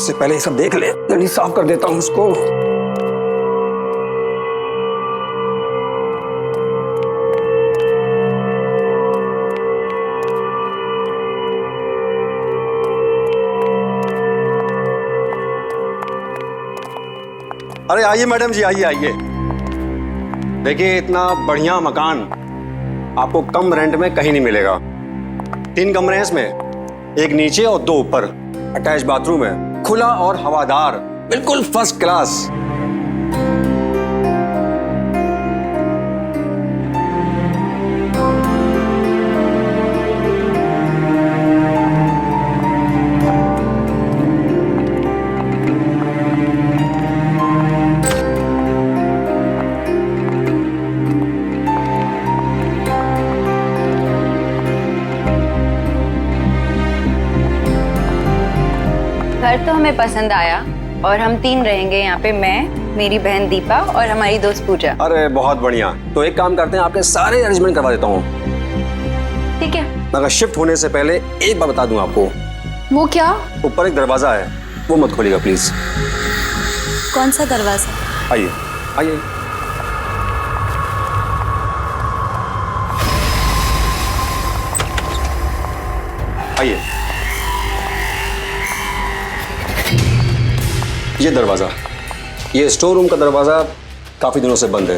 इससे पहले ये सब देख ले, जल्दी साफ कर देता हूँ उसको। अरे आइए मैडम जी, आइए आइए। देखिए इतना बढ़िया मकान आपको कम रेंट में कहीं नहीं मिलेगा। 3 कमरे हैं इसमें, एक नीचे और 2 ऊपर। अटैच बाथरूम है, खुला और हवादार, बिल्कुल फर्स्ट क्लास। घर तो हमें पसंद आया और हम 3 रहेंगे यहाँ पे, मैं, मेरी बहन दीपा और हमारी दोस्त पूजा। अरे बहुत बढ़िया। तो एक काम करते हैं, आपके सारे अरेंजमेंट करवा देता हूँ। ठीक है। मगर शिफ्ट होने से पहले एक बात बता दूं आपको। वो क्या? ऊपर एक दरवाजा है, वो मत खोलिएगा प्लीज। कौन सा दरवाजा? आइए आइए। आइए। ये दरवाजा, ये स्टोर रूम का दरवाजा काफी दिनों से बंद है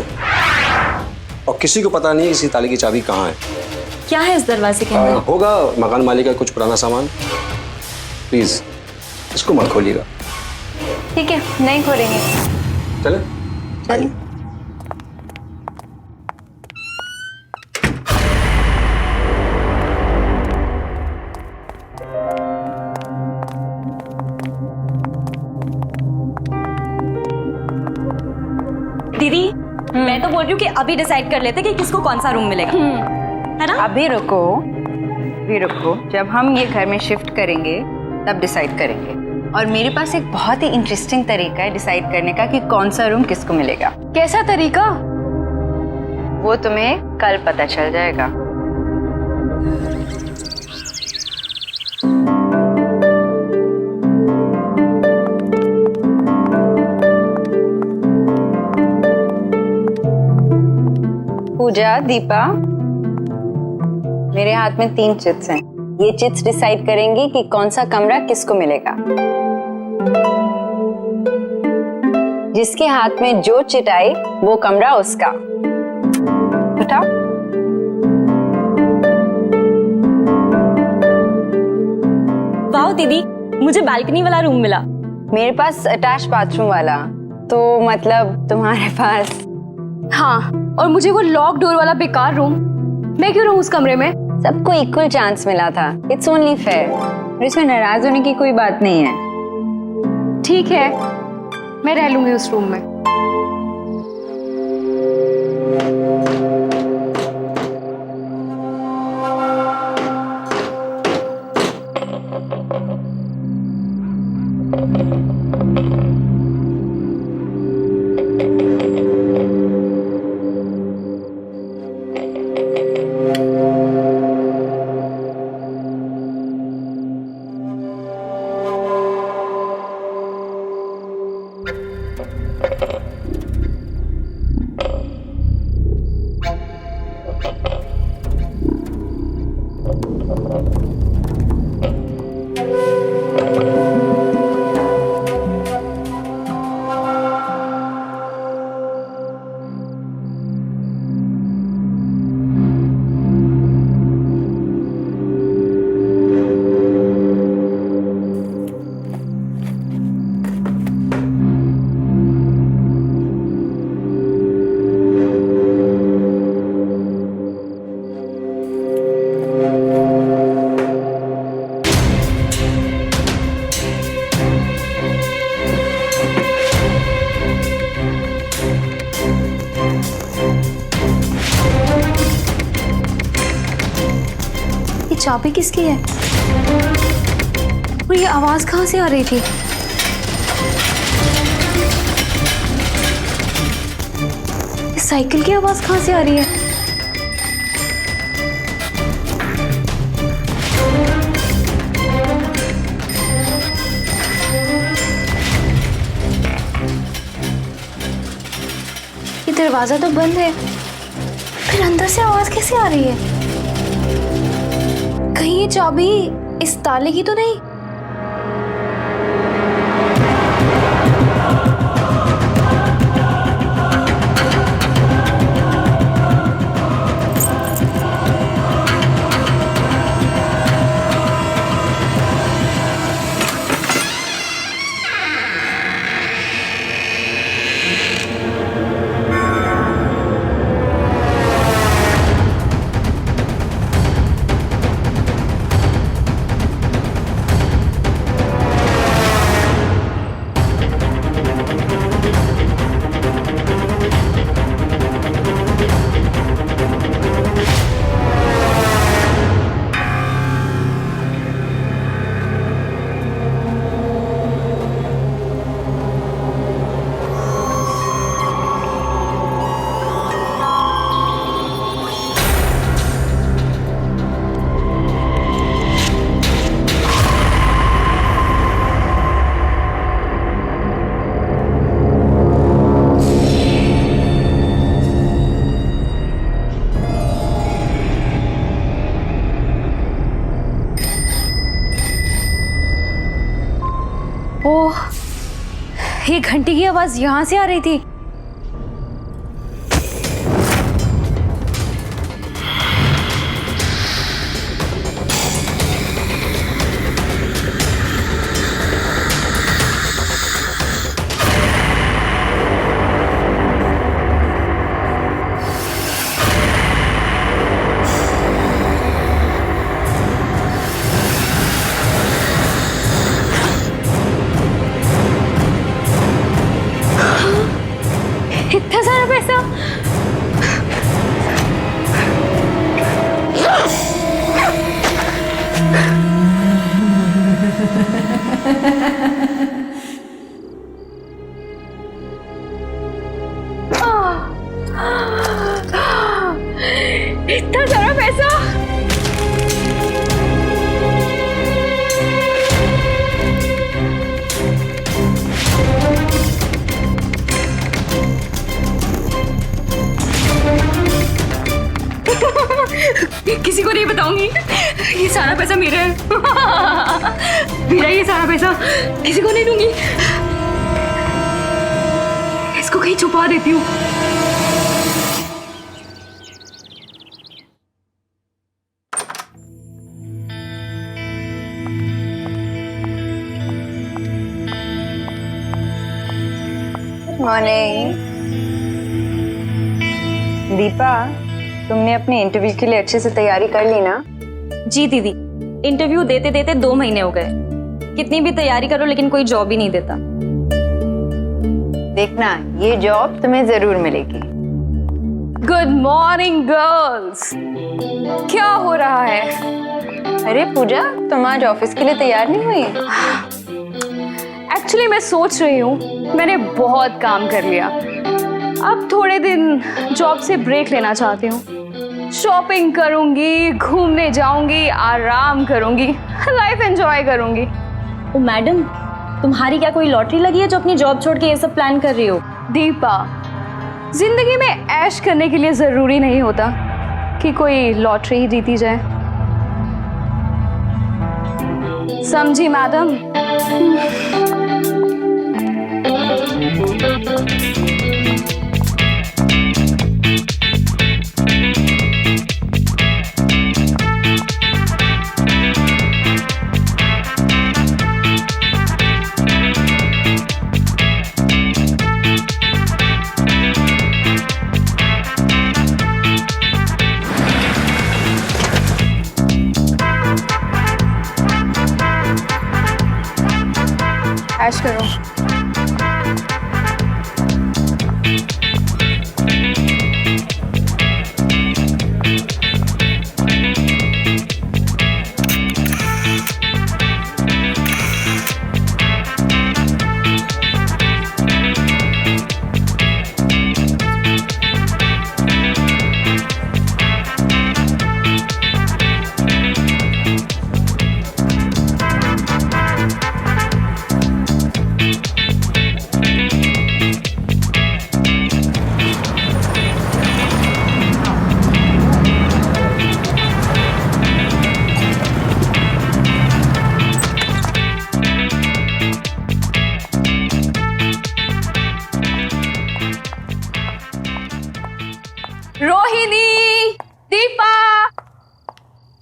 और किसी को पता नहीं इसी ताले की चाबी कहाँ है। क्या है इस दरवाजे के अंदर? होगा मकान मालिक का कुछ पुराना सामान। प्लीज इसको मत खोलिएगा। ठीक है, नहीं खोलेंगे। चले चलिए। दीदी, मैं तो बोल रही हूँ कि अभी डिसाइड कर लेते कि किसको कौन सा रूम मिलेगा, है ना? अभी रुको, अभी रुको। जब हम ये घर में शिफ्ट करेंगे तब डिसाइड करेंगे। और मेरे पास एक बहुत ही इंटरेस्टिंग तरीका है डिसाइड करने का कि कौन सा रूम किसको मिलेगा। कैसा तरीका? वो तुम्हें कल पता चल जाएगा। पूजा, दीपा, मेरे हाथ में 3 चिट्स हैं। ये चिट्स डिसाइड करेंगी कि कौन सा कमरा किसको मिलेगा। जिसके हाथ में जो चिट आई वो कमरा उसका। उठाओ। वाह दीदी, मुझे बालकनी वाला रूम मिला। मेरे पास अटैच बाथरूम वाला, तो मतलब तुम्हारे पास। हाँ, और मुझे वो लॉक डोर वाला बेकार रूम। मैं क्यों रहूं उस कमरे में? सबको इक्वल चांस मिला था। It's only fair. और इसमें नाराज होने की कोई बात नहीं है। ठीक है, मैं रह लूंगी उस रूम में। चाबी किसकी है? और ये आवाज कहाँ से आ रही थी? इस साइकिल की आवाज कहाँ से आ रही है? दरवाजा तो बंद है, फिर अंदर से आवाज कैसे आ रही है? कहीं ये चाबी इस ताले की तो नहीं? ओह, ये घंटी की आवाज यहाँ से आ रही थी। इतना सारा पैसा? इतना सारा पैसा? किसी को नहीं बताऊंगी, ये सारा पैसा मेरा है। मेरा ये सारा पैसा किसी को नहीं दूंगी, इसको कहीं छुपा देती हूँ। मॉर्निंग दीपा, तुमने अपने इंटरव्यू के लिए अच्छे से तैयारी कर ली ना? जी दीदी, इंटरव्यू देते देते 2 महीने हो गए। कितनी भी तैयारी करो लेकिन कोई जॉब ही नहीं देता। देखना, ये जॉब तुम्हें जरूर मिलेगी। गुड मॉर्निंग गर्ल्स, क्या हो रहा है? अरे पूजा, तुम आज ऑफिस के लिए तैयार नहीं हुई? एक्चुअली मैं सोच रही हूँ, मैंने बहुत काम कर लिया, अब थोड़े दिन जॉब से ब्रेक लेना चाहती हूँ। शॉपिंग करूंगी, घूमने जाऊंगी, आराम करूंगी, लाइफ एंजॉय करूंगी। ओ मैडम, तुम्हारी क्या कोई लॉटरी लगी है जो अपनी जॉब छोड़ के ये सब प्लान कर रही हो? दीपा, जिंदगी में ऐश करने के लिए जरूरी नहीं होता कि कोई लॉटरी ही जीती जाए, समझी मैडम? ऐश करो।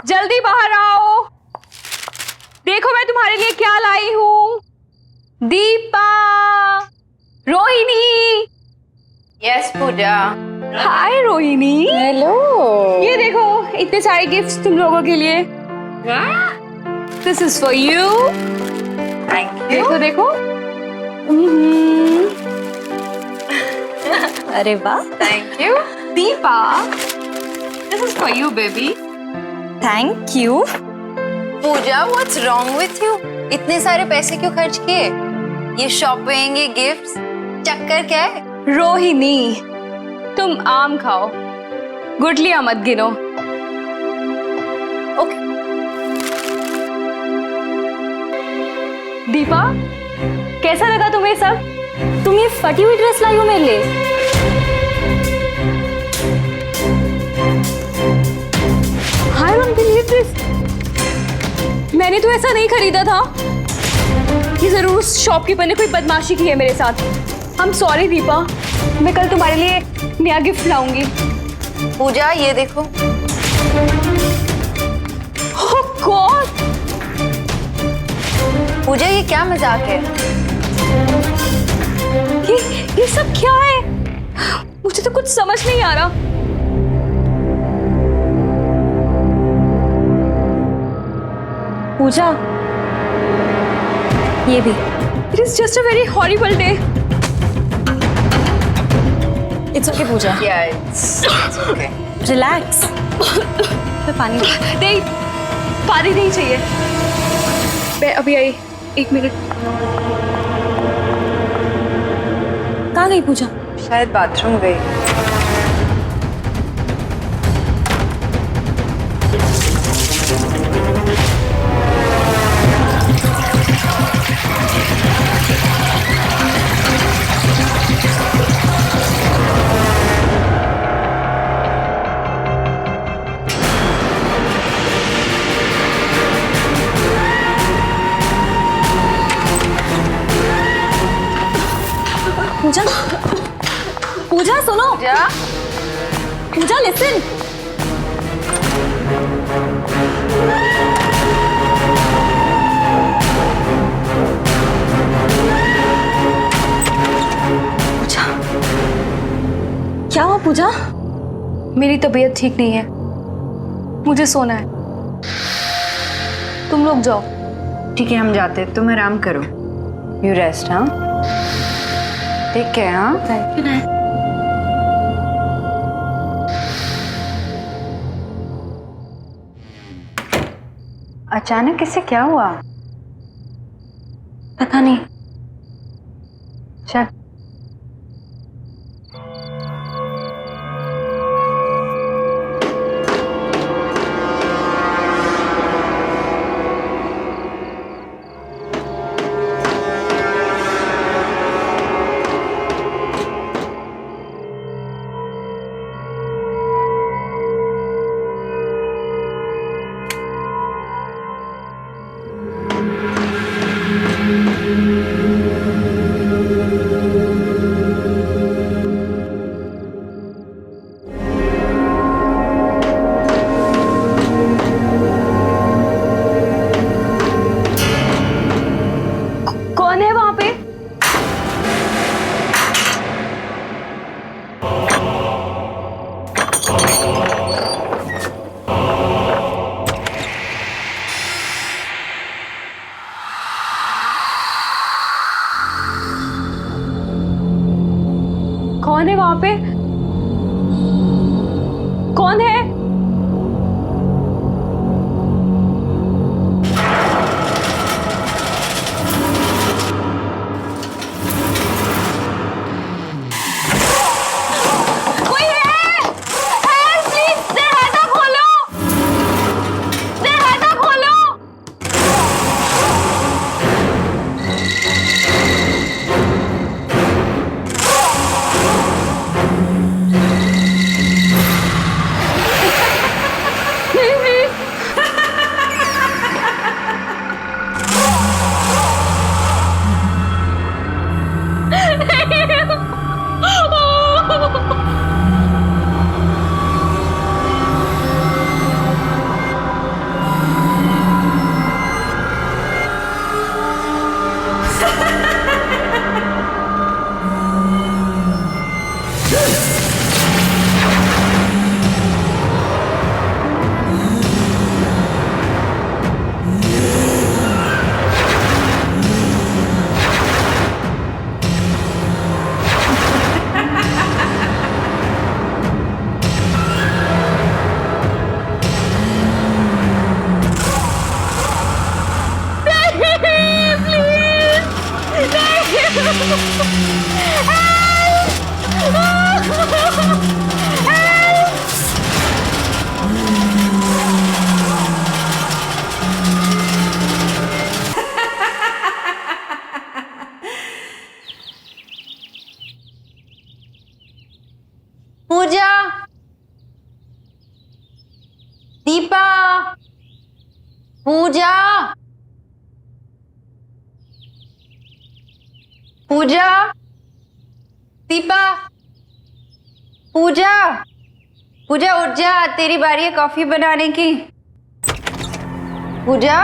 जल्दी बाहर आओ। देखो मैं तुम्हारे लिए क्या लाई हूँ। Deepa, Rohini. Yes Pooja. Hi Rohini. Hello. ये देखो इतने सारे गिफ्ट्स तुम लोगों के लिए। This is for you. Thank you. देखो देखो। अरे वाह, thank you. Deepa, this is for you baby. Thank you. Pooja what's wrong with you? इतने सारे पैसे क्यों खर्च किए? ये शॉपिंग, ये गिफ्ट्स, चक्कर क्या है? रोहिणी, तुम आम खाओ, गुठलियां मत गिनो। ओके। दीपा, कैसा लगा तुम्हें सब? तुम ये फटी हुई ड्रेस लाई हो मेरे लिए? I don't believe this. मैंने तो ऐसा नहीं खरीदा था। ये जरूर उस शॉपकीपर ने कोई बदमाशी की है मेरे साथ। I'm sorry दीपा, मैं कल तुम्हारे लिए नया गिफ्ट लाऊंगी। पूजा ये देखो। Oh God! पूजा ये क्या मजाक है? ये सब क्या है? मुझे तो कुछ समझ नहीं आ रहा। पूजा, ये भी। It is just a very horrible day. It's okay Pooja, Yeah, it's okay. Relax. तो पानी दे। नहीं, पानी नहीं चाहिए। मैं अभी आई, 1 मिनट। कहाँ गई पूजा? शायद बाथरूम गई। पूजा, पूजा सुनो। पूजा, पूजा लिसन। पूजा, क्या हुआ पूजा? मेरी तबीयत ठीक नहीं है, मुझे सोना है। तुम लोग जाओ। ठीक है हम जाते हैं, तुम आराम करो। You rest. हाँ ठीक है। हाँ अचानक इसे क्या हुआ? पता नहीं। चल। कौन है वहां पे? कौन है वहां पे? कौन है? कोई है? Help, please! दरवाजा खोलो! दरवाजा खोलो! दीपा, पूजा, पूजा, दीपा, पूजा, पूजा उठ जा, तेरी बारी है कॉफी बनाने की। पूजा,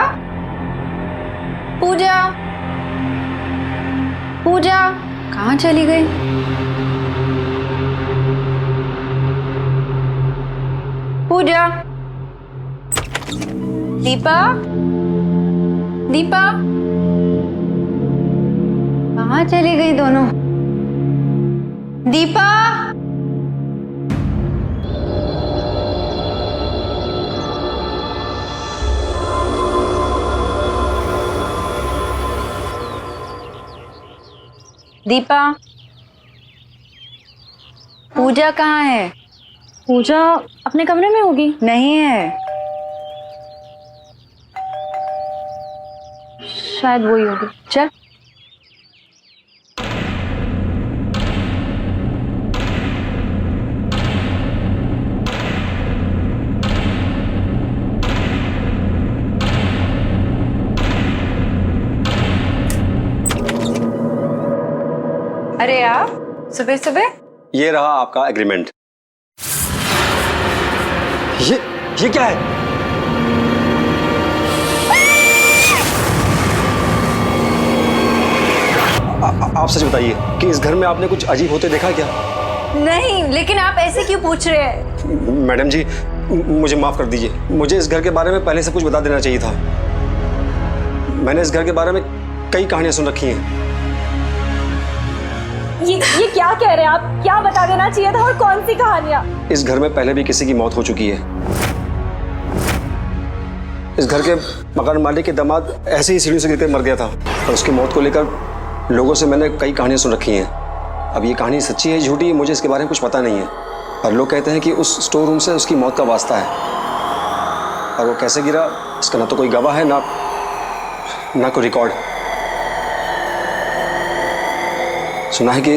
पूजा, पूजा, कहाँ चली गई? पूजा, दीपा, दीपा, कहाँ चली गई दोनों? दीपा, दीपा, पूजा कहाँ है? पूजा अपने कमरे में होगी। नहीं है, शायद वही होगी। चल। अरे आप सुबह सुबह? ये रहा आपका एग्रीमेंट। ये क्या है? आप सच बताइए कि इस घर में आपने कुछ अजीब होते देखा क्या? नहीं, लेकिन आप ऐसे क्यों पूछ रहे हैं? मैडम जी, मुझे माफ कर दीजिए। मुझे इस घर के बारे में पहले से कुछ बता देना चाहिए था। मैंने इस घर के बारे में कई कहानियां सुन रखी हैं। ये क्या कह रहे हैं आप? क्या बता देना चाहिए था और कौन सी कहानियां? इस घर में पहले भी किसी की मौत हो चुकी है। इस घर के मकान मालिक के दामाद ऐसे ही सीढ़ी से गिरकर मर गया था और उसकी मौत को लेकर लोगों से मैंने कई कहानियां सुन रखी हैं। अब ये कहानी सच्ची है झूठी, मुझे इसके बारे में कुछ पता नहीं है, पर लोग कहते हैं कि उस स्टोर रूम से उसकी मौत का वास्ता है। और वो कैसे गिरा इसका ना तो कोई गवाह है ना कोई रिकॉर्ड। सुना है कि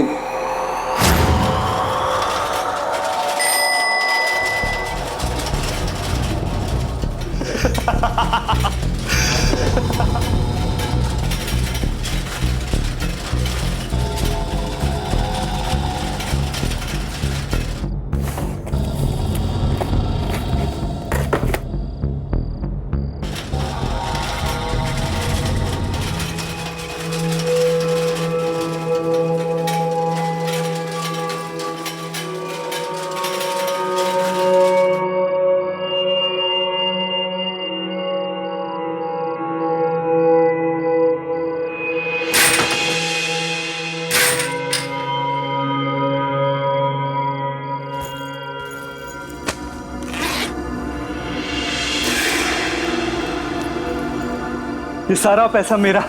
ये सारा पैसा मेरा।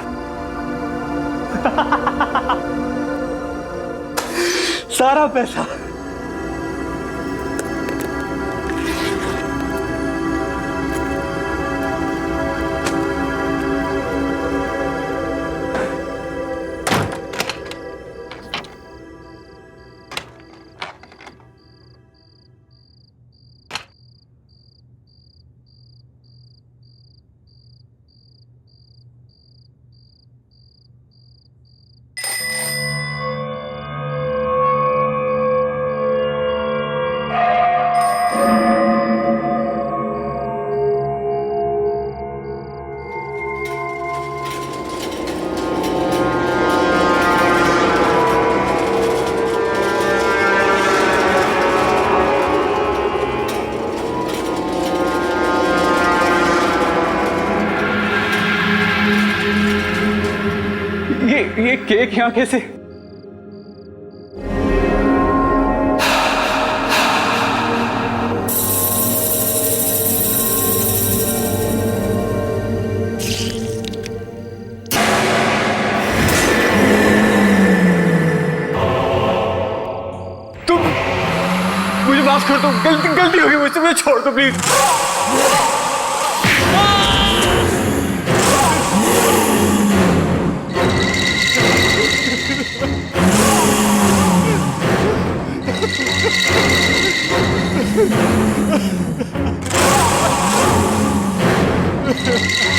सारा पैसा। ये केक यहाँ कैसे? तुम मुझे माफ कर दो, गलती हो गई मुझसे, मुझे छोड़ दो प्लीज। छोड़ो मुझे।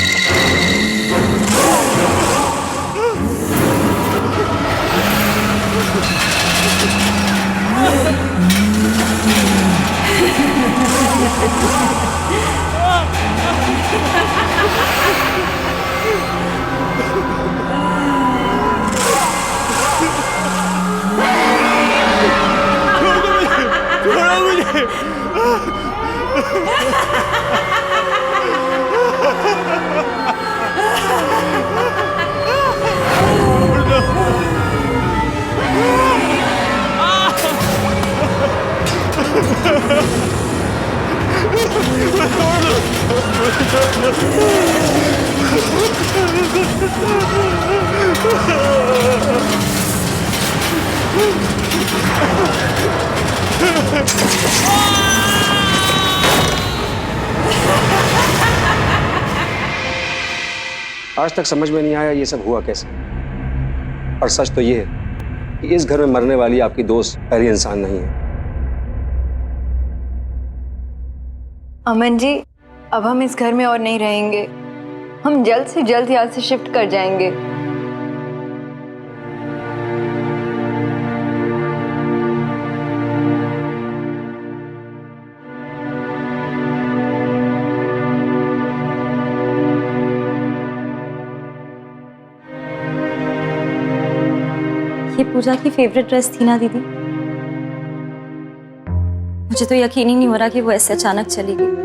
आज तक समझ में नहीं आया ये सब हुआ कैसे। और सच तो ये है कि इस घर में मरने वाली आपकी दोस्त पहली इंसान नहीं है। अमन जी, अब हम इस घर में और नहीं रहेंगे। हम जल्द से जल्द यहाँ से शिफ्ट कर जाएंगे। ये पूजा की फेवरेट ड्रेस थी ना दीदी? मुझे तो यकीन ही नहीं हो रहा कि वो ऐसे अचानक चली गई।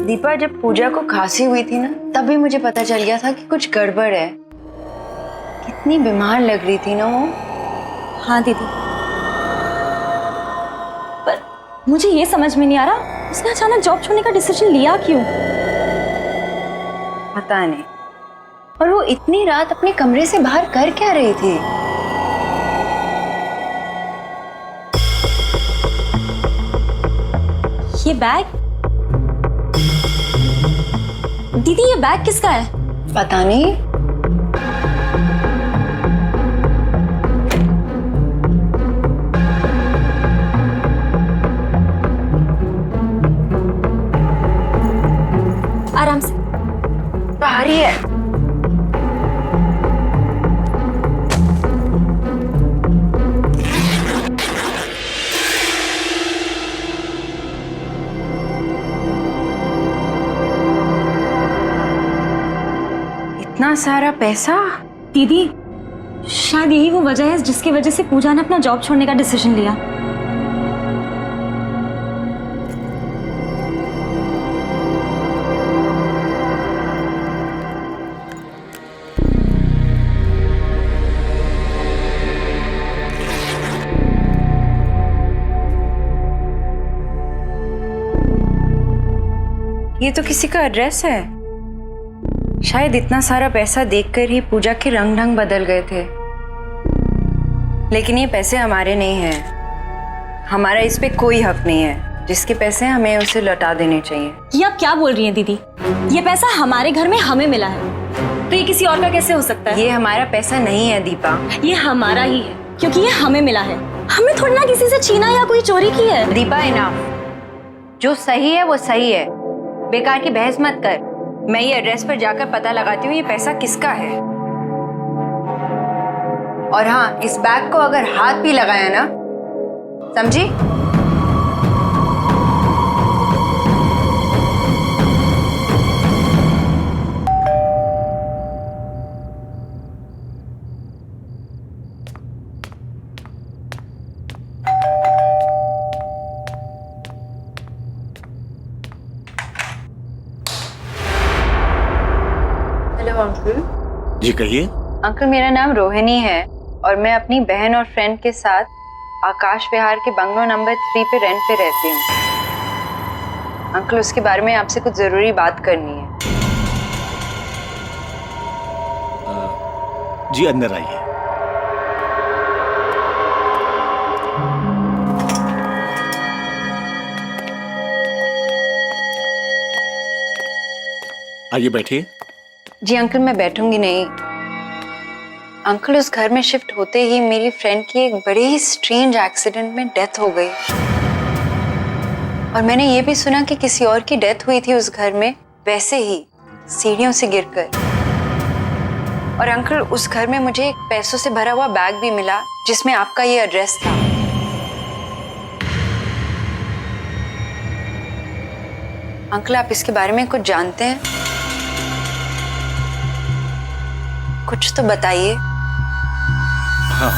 दीपा, जब पूजा को खांसी हुई थी ना, तभी मुझे पता चल गया था कि कुछ गड़बड़ है। कितनी बीमार लग रही थी ना वो। हाँ दीदी, पर मुझे ये समझ में नहीं आ रहा उसने अचानक जॉब छोड़ने का डिसीजन लिया क्यों? पता नहीं। और वो इतनी रात अपने कमरे से बाहर कर क्या रही थी? ये बैग दीदी, ये बैग किसका है? पता नहीं। आराम से। बाहर ही है। इतना सारा पैसा? दीदी, शायद यही वो वजह है जिसकी वजह से पूजा ने अपना जॉब छोड़ने का डिसीजन लिया। ये तो किसी का एड्रेस है। शायद इतना सारा पैसा देखकर ही पूजा के रंग ढंग बदल गए थे। लेकिन ये पैसे हमारे नहीं हैं। हमारा इस पे कोई हक नहीं है। जिसके पैसे हैं हमें उसे लौटा देने चाहिए। ये आप क्या बोल रही हैं दीदी? ये पैसा हमारे घर में हमें मिला है, तो ये किसी और का कैसे हो सकता है? ये हमारा पैसा नहीं है दीपा। ये हमारा ही है क्योंकि ये हमें मिला है। हमने थोड़ी ना किसी से छीना या कोई चोरी की है। दीपा, इनाम। जो सही है वो सही है। बेकार की बहस मत कर। मैं ये एड्रेस पर जाकर पता लगाती हूँ ये पैसा किसका है। और हाँ, इस बैग को अगर हाथ भी लगाया ना, समझी? Hello uncle. जी कहिए। अंकल, मेरा नाम रोहिणी है और मैं अपनी बहन और फ्रेंड के साथ आकाश विहार के बंगलो नंबर 3 पे रेंट पे रहती हूँ। अंकल, उसके बारे में आपसे कुछ जरूरी बात करनी है। जी अंदर आइए। आइए बैठिए। जी अंकल, मैं बैठूंगी नहीं। अंकल, उस घर में शिफ्ट होते ही मेरी फ्रेंड की एक बड़ी ही स्ट्रेंज एक्सीडेंट में डेथ हो गई। और मैंने ये भी सुना कि किसी और की डेथ हुई थी उस घर में, वैसे ही सीढ़ियों से गिरकर। और अंकल, उस घर में मुझे एक पैसों से भरा हुआ बैग भी मिला जिसमें आपका ये एड्रेस था। अंकल, आप इसके बारे में कुछ जानते हैं? कुछ तो बताइए। हाँ,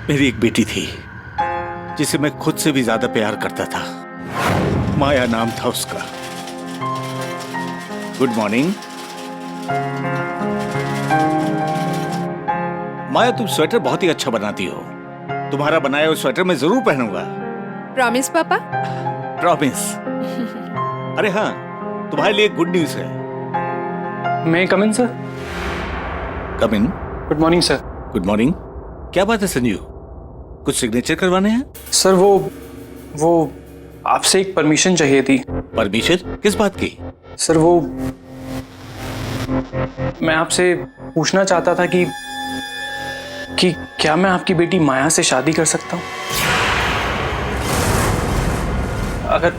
मेरी एक बेटी थी जिसे मैं खुद से भी ज्यादा प्यार करता था। माया नाम था उसका। Good morning. माया, तुम स्वेटर बहुत ही अच्छा बनाती हो। तुम्हारा बनाया हुआ स्वेटर मैं जरूर पहनूंगा। प्रॉमिस पापा? प्रॉमिस। अरे हाँ, तुम्हारे लिए गुड न्यूज है। मैं come in sir? Come in. Good morning sir. Good morning. क्या बात है संजीव, कुछ सिग्नेचर करवाने हैं? सर वो आपसे एक परमिशन चाहिए थी। परमिशन किस बात की? सर वो मैं आपसे पूछना चाहता था कि क्या मैं आपकी बेटी माया से शादी कर सकता हूँ, अगर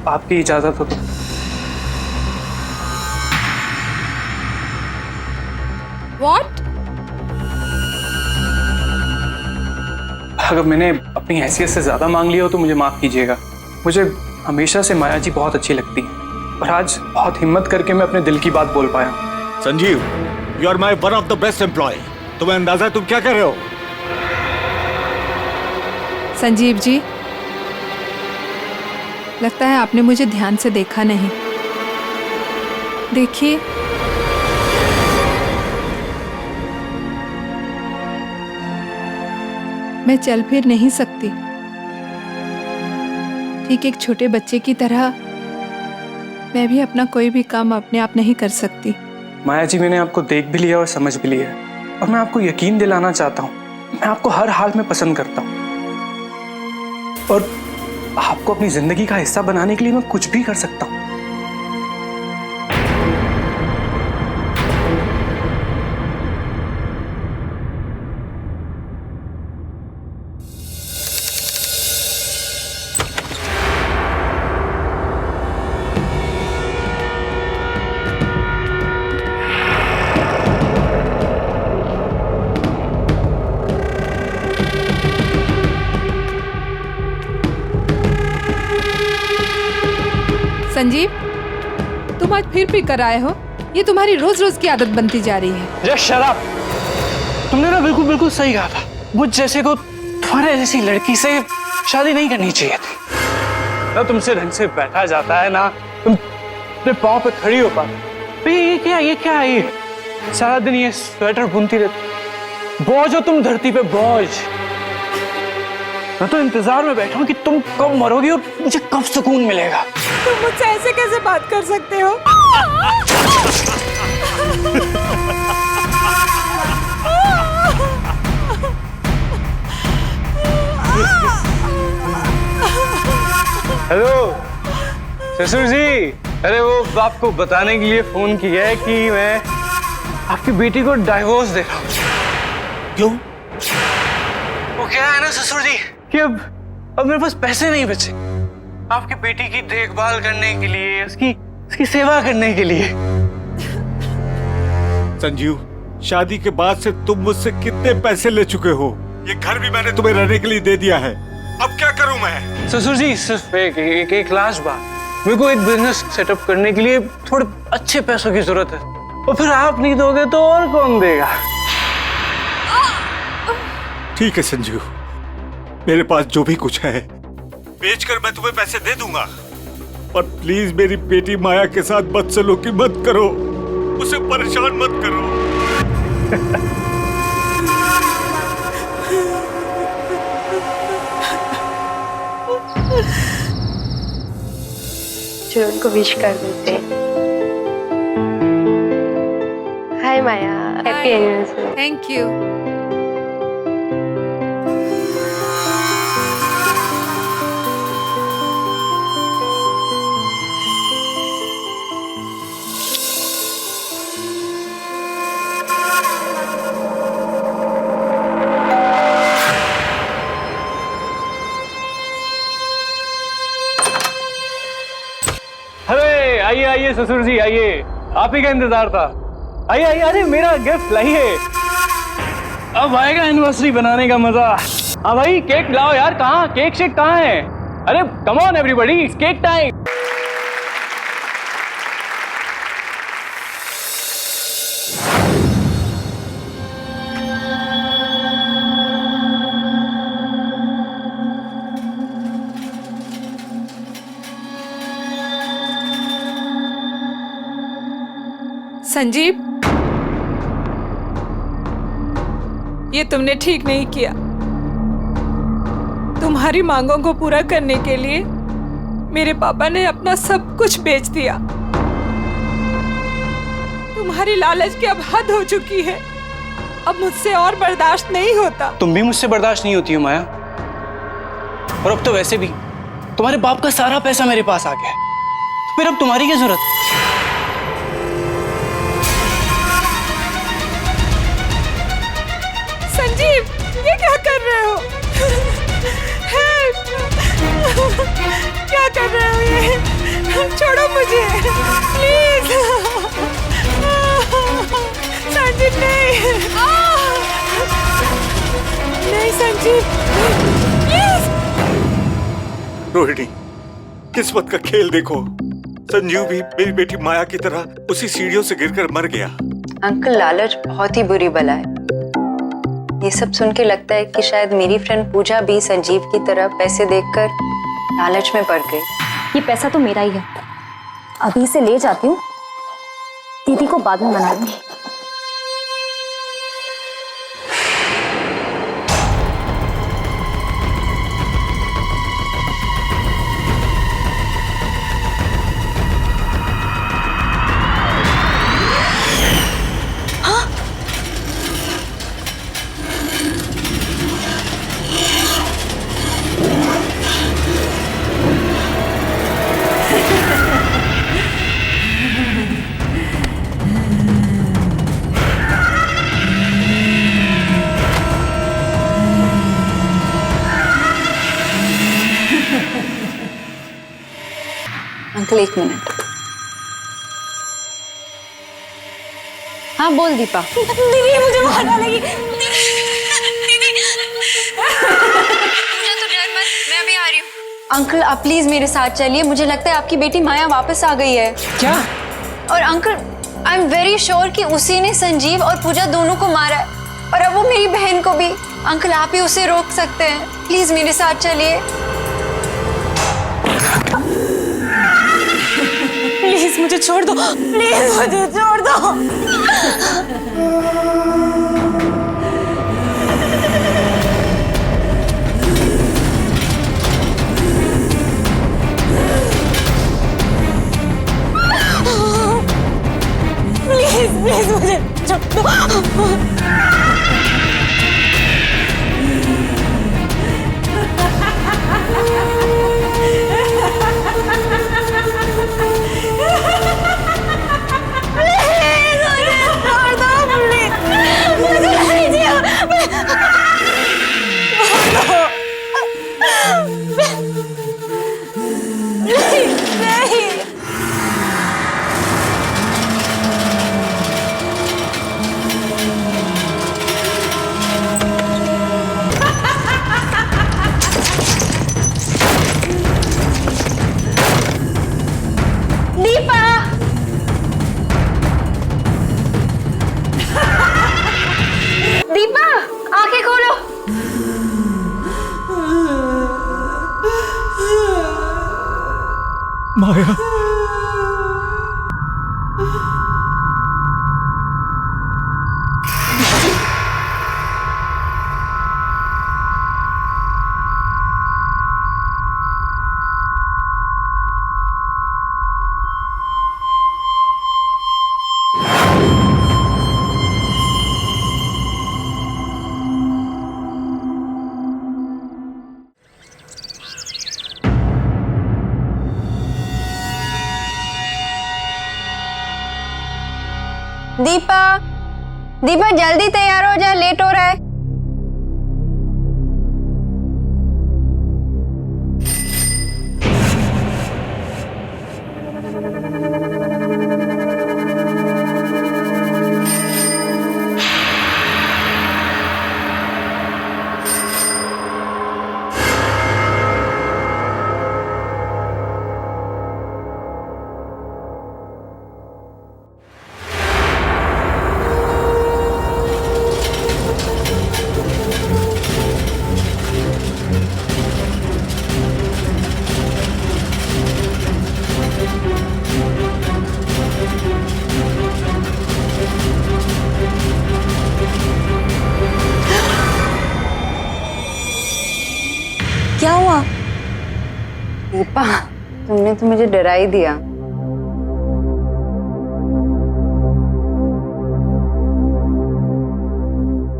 आपकी इजाजत हो तो। What? अगर मैंने अपनी हैसियत से ज्यादा मांग लिया हो तो मुझे माफ कीजिएगा। मुझे हमेशा से माया जी बहुत अच्छी लगती हैं और आज बहुत हिम्मत करके मैं अपने दिल की बात बोल पाया। Sanjeev, you are my one of the best employee. तुम्हें अंदाजा है तुम क्या कर रहे हो? संजीव जी, लगता है आपने मुझे ध्यान से देखा नहीं। देखिए, मैं चल फिर नहीं सकती। ठीक एक छोटे बच्चे की तरह मैं भी अपना कोई भी काम अपने आप नहीं कर सकती। माया जी, मैंने आपको देख भी लिया और समझ भी लिया और मैं आपको यकीन दिलाना चाहता हूँ, मैं आपको हर हाल में पसंद करता हूँ और आपको अपनी जिंदगी का हिस्सा बनाने के लिए मैं कुछ भी कर सकता हूँ। संजीव, तुम आज फिर कर आए हो। ये तुम्हारी रोज रोज की आदत बनती जा रही है। जय शराब, तुमने ना बिल्कुल सही कहा था। मुझ जैसे को तुम्हारे जैसी लड़की से शादी नहीं करनी चाहिए थी। ना तुमसे ढंग से बैठा जाता है, ना तुम अपने पाँव पे खड़ी हो पाती। ये क्या है ये? सारा दिन ये स्वेटर बुनती रहती। बोझ हो तुम धरती पे, बोझ। मैं तो इंतजार में बैठा हूँ कि तुम कब मरोगी और मुझे कब सुकून मिलेगा। तुम मुझसे ऐसे कैसे बात कर सकते हो? हेलो ससुर जी, अरे वो आपको बताने के लिए फोन किया है कि मैं आपकी बेटी को डाइवोर्स दे रहा हूँ। क्यों? वो क्या है ना ससुर जी कि अब मेरे पास पैसे नहीं बचे आपकी बेटी की देखभाल करने के लिए, उसकी सेवा करने के लिए। संजीव, शादी के बाद से तुम मुझसे कितने पैसे ले चुके हो? ये घर भी मैंने तुम्हें रहने के लिए दे दिया है। अब क्या करूं मैं? ससुर जी, सिर्फ एक लास्ट बात, मेरे को एक बिजनेस सेटअप करने के लिए थोड़े अच्छे पैसों की जरूरत है और फिर आप नहीं दोगे तो और कौन देगा? ठीक है संजीव, मेरे पास जो भी कुछ है बेचकर मैं तुम्हें पैसे दे दूंगा, पर प्लीज मेरी बेटी माया के साथ बदसलूकी मत करो, उसे परेशान मत करो। जो उनको विश कर देते। हाय माया, हैप्पी एनिवर्सरी। Thank you. आइए आइए ससुर जी आइए, आप ही का इंतजार था। आइए आइए, अरे मेरा गिफ्ट लाइए, अब आएगा एनिवर्सरी बनाने का मजा। हाँ भाई केक लाओ यार, कहाँ केक शेक कहाँ है? अरे come on everybody, it's cake time. Sanjeev, ये तुमने ठीक नहीं किया। तुम्हारी मांगों को पूरा करने के लिए मेरे पापा ने अपना सब कुछ बेच दिया। तुम्हारी लालच की अब हद हो चुकी है, अब मुझसे और बर्दाश्त नहीं होता। तुम भी मुझसे बर्दाश्त नहीं होती हो माया, और अब तो वैसे भी तुम्हारे बाप का सारा पैसा मेरे पास आ गया है, तो फिर अब तुम्हारी क्या जरूरत? संजीव, ये क्या कर रहे हो? Help! क्या कर रहे हो ये? छोड़ो मुझे, प्लीज। संजीव नहीं, नहीं संजीव, प्लीज। रोहिणी, किस्मत का खेल देखो। संजीव भी मेरी बेटी माया की तरह उसी सीढ़ियों से गिरकर मर गया। अंकल, लालच बहुत ही बुरी बला है। ये सब सुन के लगता है कि शायद मेरी फ्रेंड पूजा भी संजीव की तरह पैसे देखकर लालच में पड़ गई। ये पैसा तो मेरा ही है, अभी इसे ले जाती हूँ, दीदी को बाद में मना दूंगी। अंकल, एक मिनट। हाँ बोल दीपा। दीदी मुझे मार डालेगी। अंकल, आप प्लीज मेरे साथ चलिए, मुझे लगता है आपकी बेटी माया वापस आ गई है। क्या? और uncle, I am very sure कि उसी ने संजीव और पूजा दोनों को मारा है, और अब वो मेरी बहन को भी। अंकल, आप ही उसे रोक सकते हैं, प्लीज मेरे साथ चलिए। प्लीज मुझे छोड़ दो, प्लीज मुझे छोड़ दो। प्लीज प्लीज मुझे छोड़ दो। दीपा, आंखें खोलो। माया, दीपा, दीपा जल्दी तैयार हो जा, लेट हो रहा है। क्या हुआ? दीपा, तुमने तो मुझे डरा ही दिया।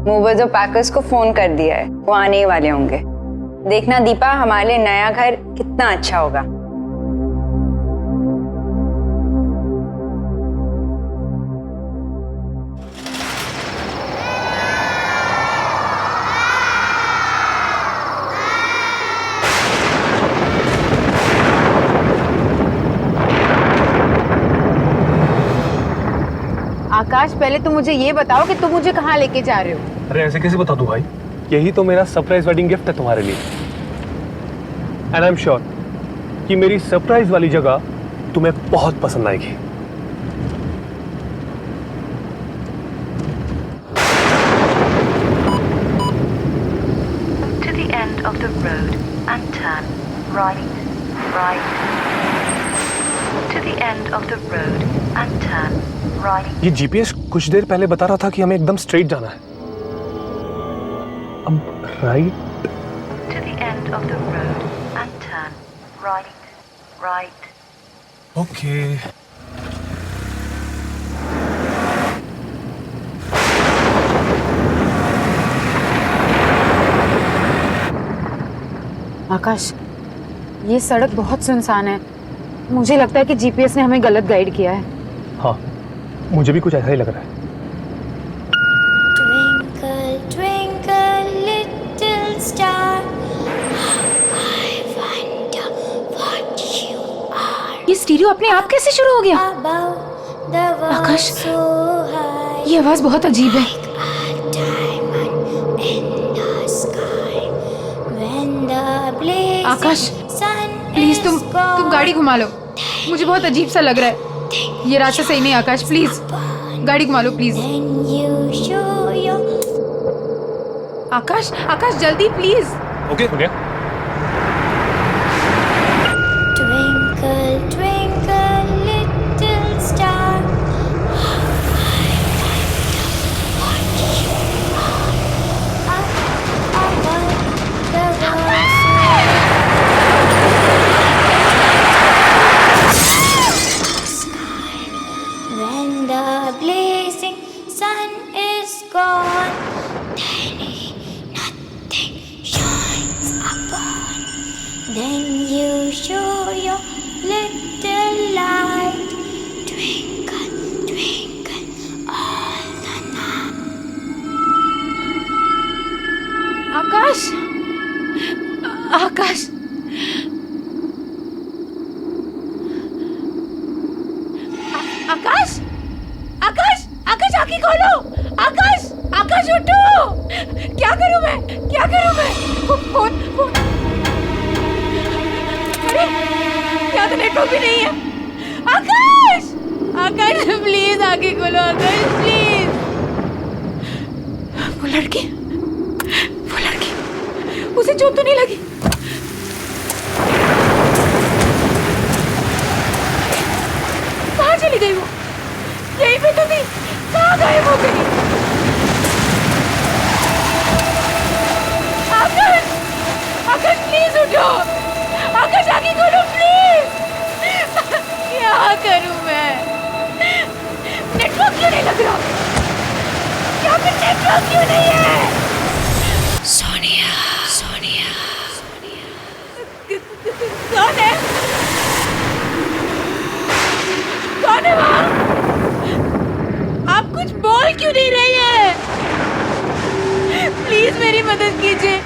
मूवर्स और पैकर्स को फोन कर दिया है, वो आने ही वाले होंगे। देखना दीपा, हमारे लिए नया घर कितना अच्छा होगा। आकाश, पहले तुम मुझे ये बताओ कि तुम मुझे कहाँ लेके जा रहे हो? अरे ऐसे कैसे बता दूं भाई? यही तो मेरा सरप्राइज वेडिंग गिफ्ट है तुम्हारे लिए। एंड आई एम श्योर कि मेरी सरप्राइज वाली जगह तुम्हें बहुत पसंद आएगी। To the end of the road and turn right. To the end of the road and turn right. ये जीपीएस कुछ देर पहले बता रहा था कि हमें एकदम स्ट्रेट जाना है। अब right. To the end of the road and turn right. Okay. Akash, ये सड़क बहुत सुनसान है। मुझे लगता है कि जीपीएस ने हमें गलत गाइड किया है। हाँ, मुझे भी कुछ ऐसा ही लग रहा है। Twinkle, twinkle, little star, I wonder what you are. ये स्टीरियो अपने आप कैसे शुरू हो गया? Above the world Akash, so high, ये आवाज बहुत अजीब है। like a diamond in the sky. When the blazing Akash, sun please is तुम gone, गाड़ी घुमा लो, मुझे बहुत अजीब सा लग रहा है। ये रास्ता सही नहीं। आकाश प्लीज गाड़ी घुमा लो please. then you show your Akash, Akash जल्दी प्लीज। ओके हो गया। twinkle, twinkle, little star. What you are up above the world. When the blazing sun is gone, tiny nothing shines upon. Then you show your little light, twinkle, twinkle all the night. आकाश, आकाश, आकाश, आकाश, आकाश आंखें खोलो। आकाश, आकाश उठो। क्या करूं मैं? क्या करूं मैं? Phone, phone. अरे क्या तो नेटवर्क भी नहीं है। आकाश, आकाश प्लीज आंखें खोलो। आकाश प्लीज। वो लड़की, उसे चोट तो नहीं लगी? कहाँ चली गई वो? यहीं पे तो थी, कहाँ गायब हो गई? आकाश, आकाश प्लीज उठो। आकाश आगे खोलो प्लीज। क्या करूं मैं? नेटवर्क क्यों नहीं लग रहा? यहाँ पे नेटवर्क क्यों नहीं है? सोनिया, सोनिया, कौन है? कौन है वहाँ? आप कुछ बोल क्यों नहीं रही है? प्लीज मेरी मदद कीजिए,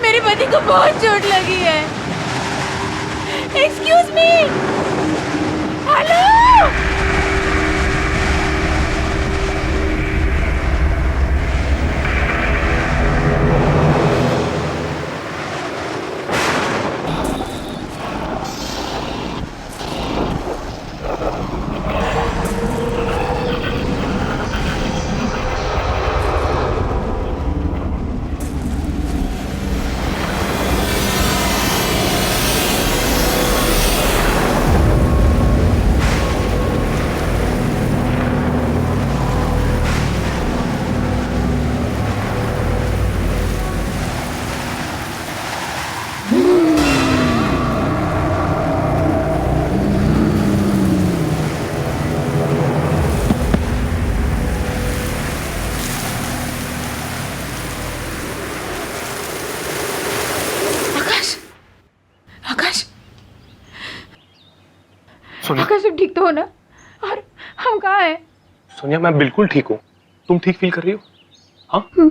मेरे पति को बहुत चोट लगी है। Excuse me, hello. Sonia, Akash तुम ठीक तो हो ना? और हम कहाँ हैं? सोनिया मैं बिल्कुल ठीक हूँ। तुम ठीक फील कर रही हो? हाँ?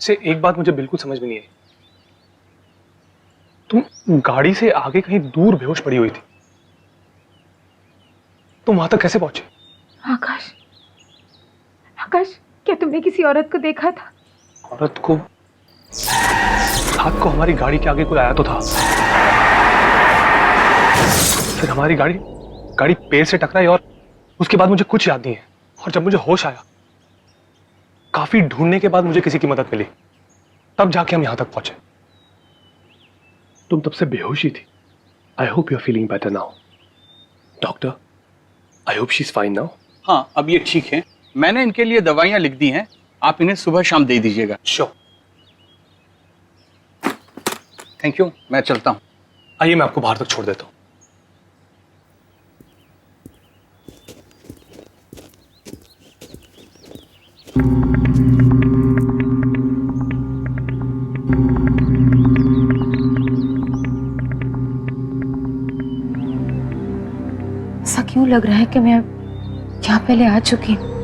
से एक बात मुझे बिल्कुल समझ में नहीं आई। तुम गाड़ी से आगे कहीं दूर बेहोश पड़ी हुई थी, तुम वहां तक कैसे पहुंचे? आकाश, आकाश क्या तुमने किसी औरत को देखा था? औरत को? रात को हमारी गाड़ी के आगे कोई आया तो था, फिर हमारी गाड़ी पेड़ से टकराई और उसके बाद मुझे कुछ याद नहीं है। और जब मुझे होश आया, काफी ढूंढने के बाद मुझे किसी की मदद मिली, तब जाके हम यहां तक पहुंचे। तुम तब से बेहोश ही थी। I hope you are feeling better now. Doctor, I hope she is fine now. हाँ, अब ये ठीक है। मैंने इनके लिए दवाइयां लिख दी हैं, आप इन्हें सुबह शाम दे दीजिएगा। श्योर। थैंक यू, मैं चलता हूँ। आइए मैं आपको बाहर तक छोड़ देता हूँ। ऐसा क्यों लग रहा है कि मैं यहाँ पहले आ चुकी हूँ?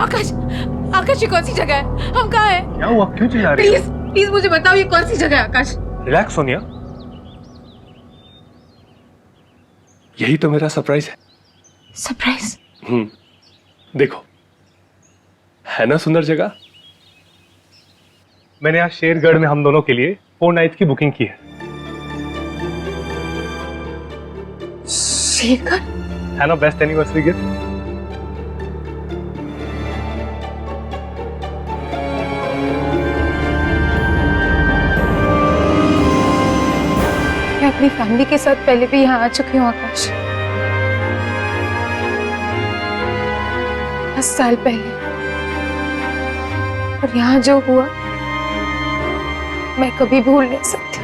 आकाश, आकाश ये कौन सी जगह है? हम कहाँ हैं? क्या हुआ? क्यों चिल्ला रही प्लीज प्लीज मुझे बताओ ये कौन सी जगह है आकाश? रिलैक्स सोनिया, यही तो मेरा सरप्राइज है। सरप्राइज? देखो, है ना सुंदर जगह? मैंने आज शेरगढ़ में हम दोनों के लिए 4 नाइट्स की बुकिंग की है। शेरगढ़? है ना बेस्ट एनिवर्सरी गिफ्ट? मैं अपनी फैमिली के साथ पहले भी यहाँ आ चुकी हूँ आकाश, 10 साल पहले। और यहाँ जो हुआ मैं कभी भूल नहीं सकती।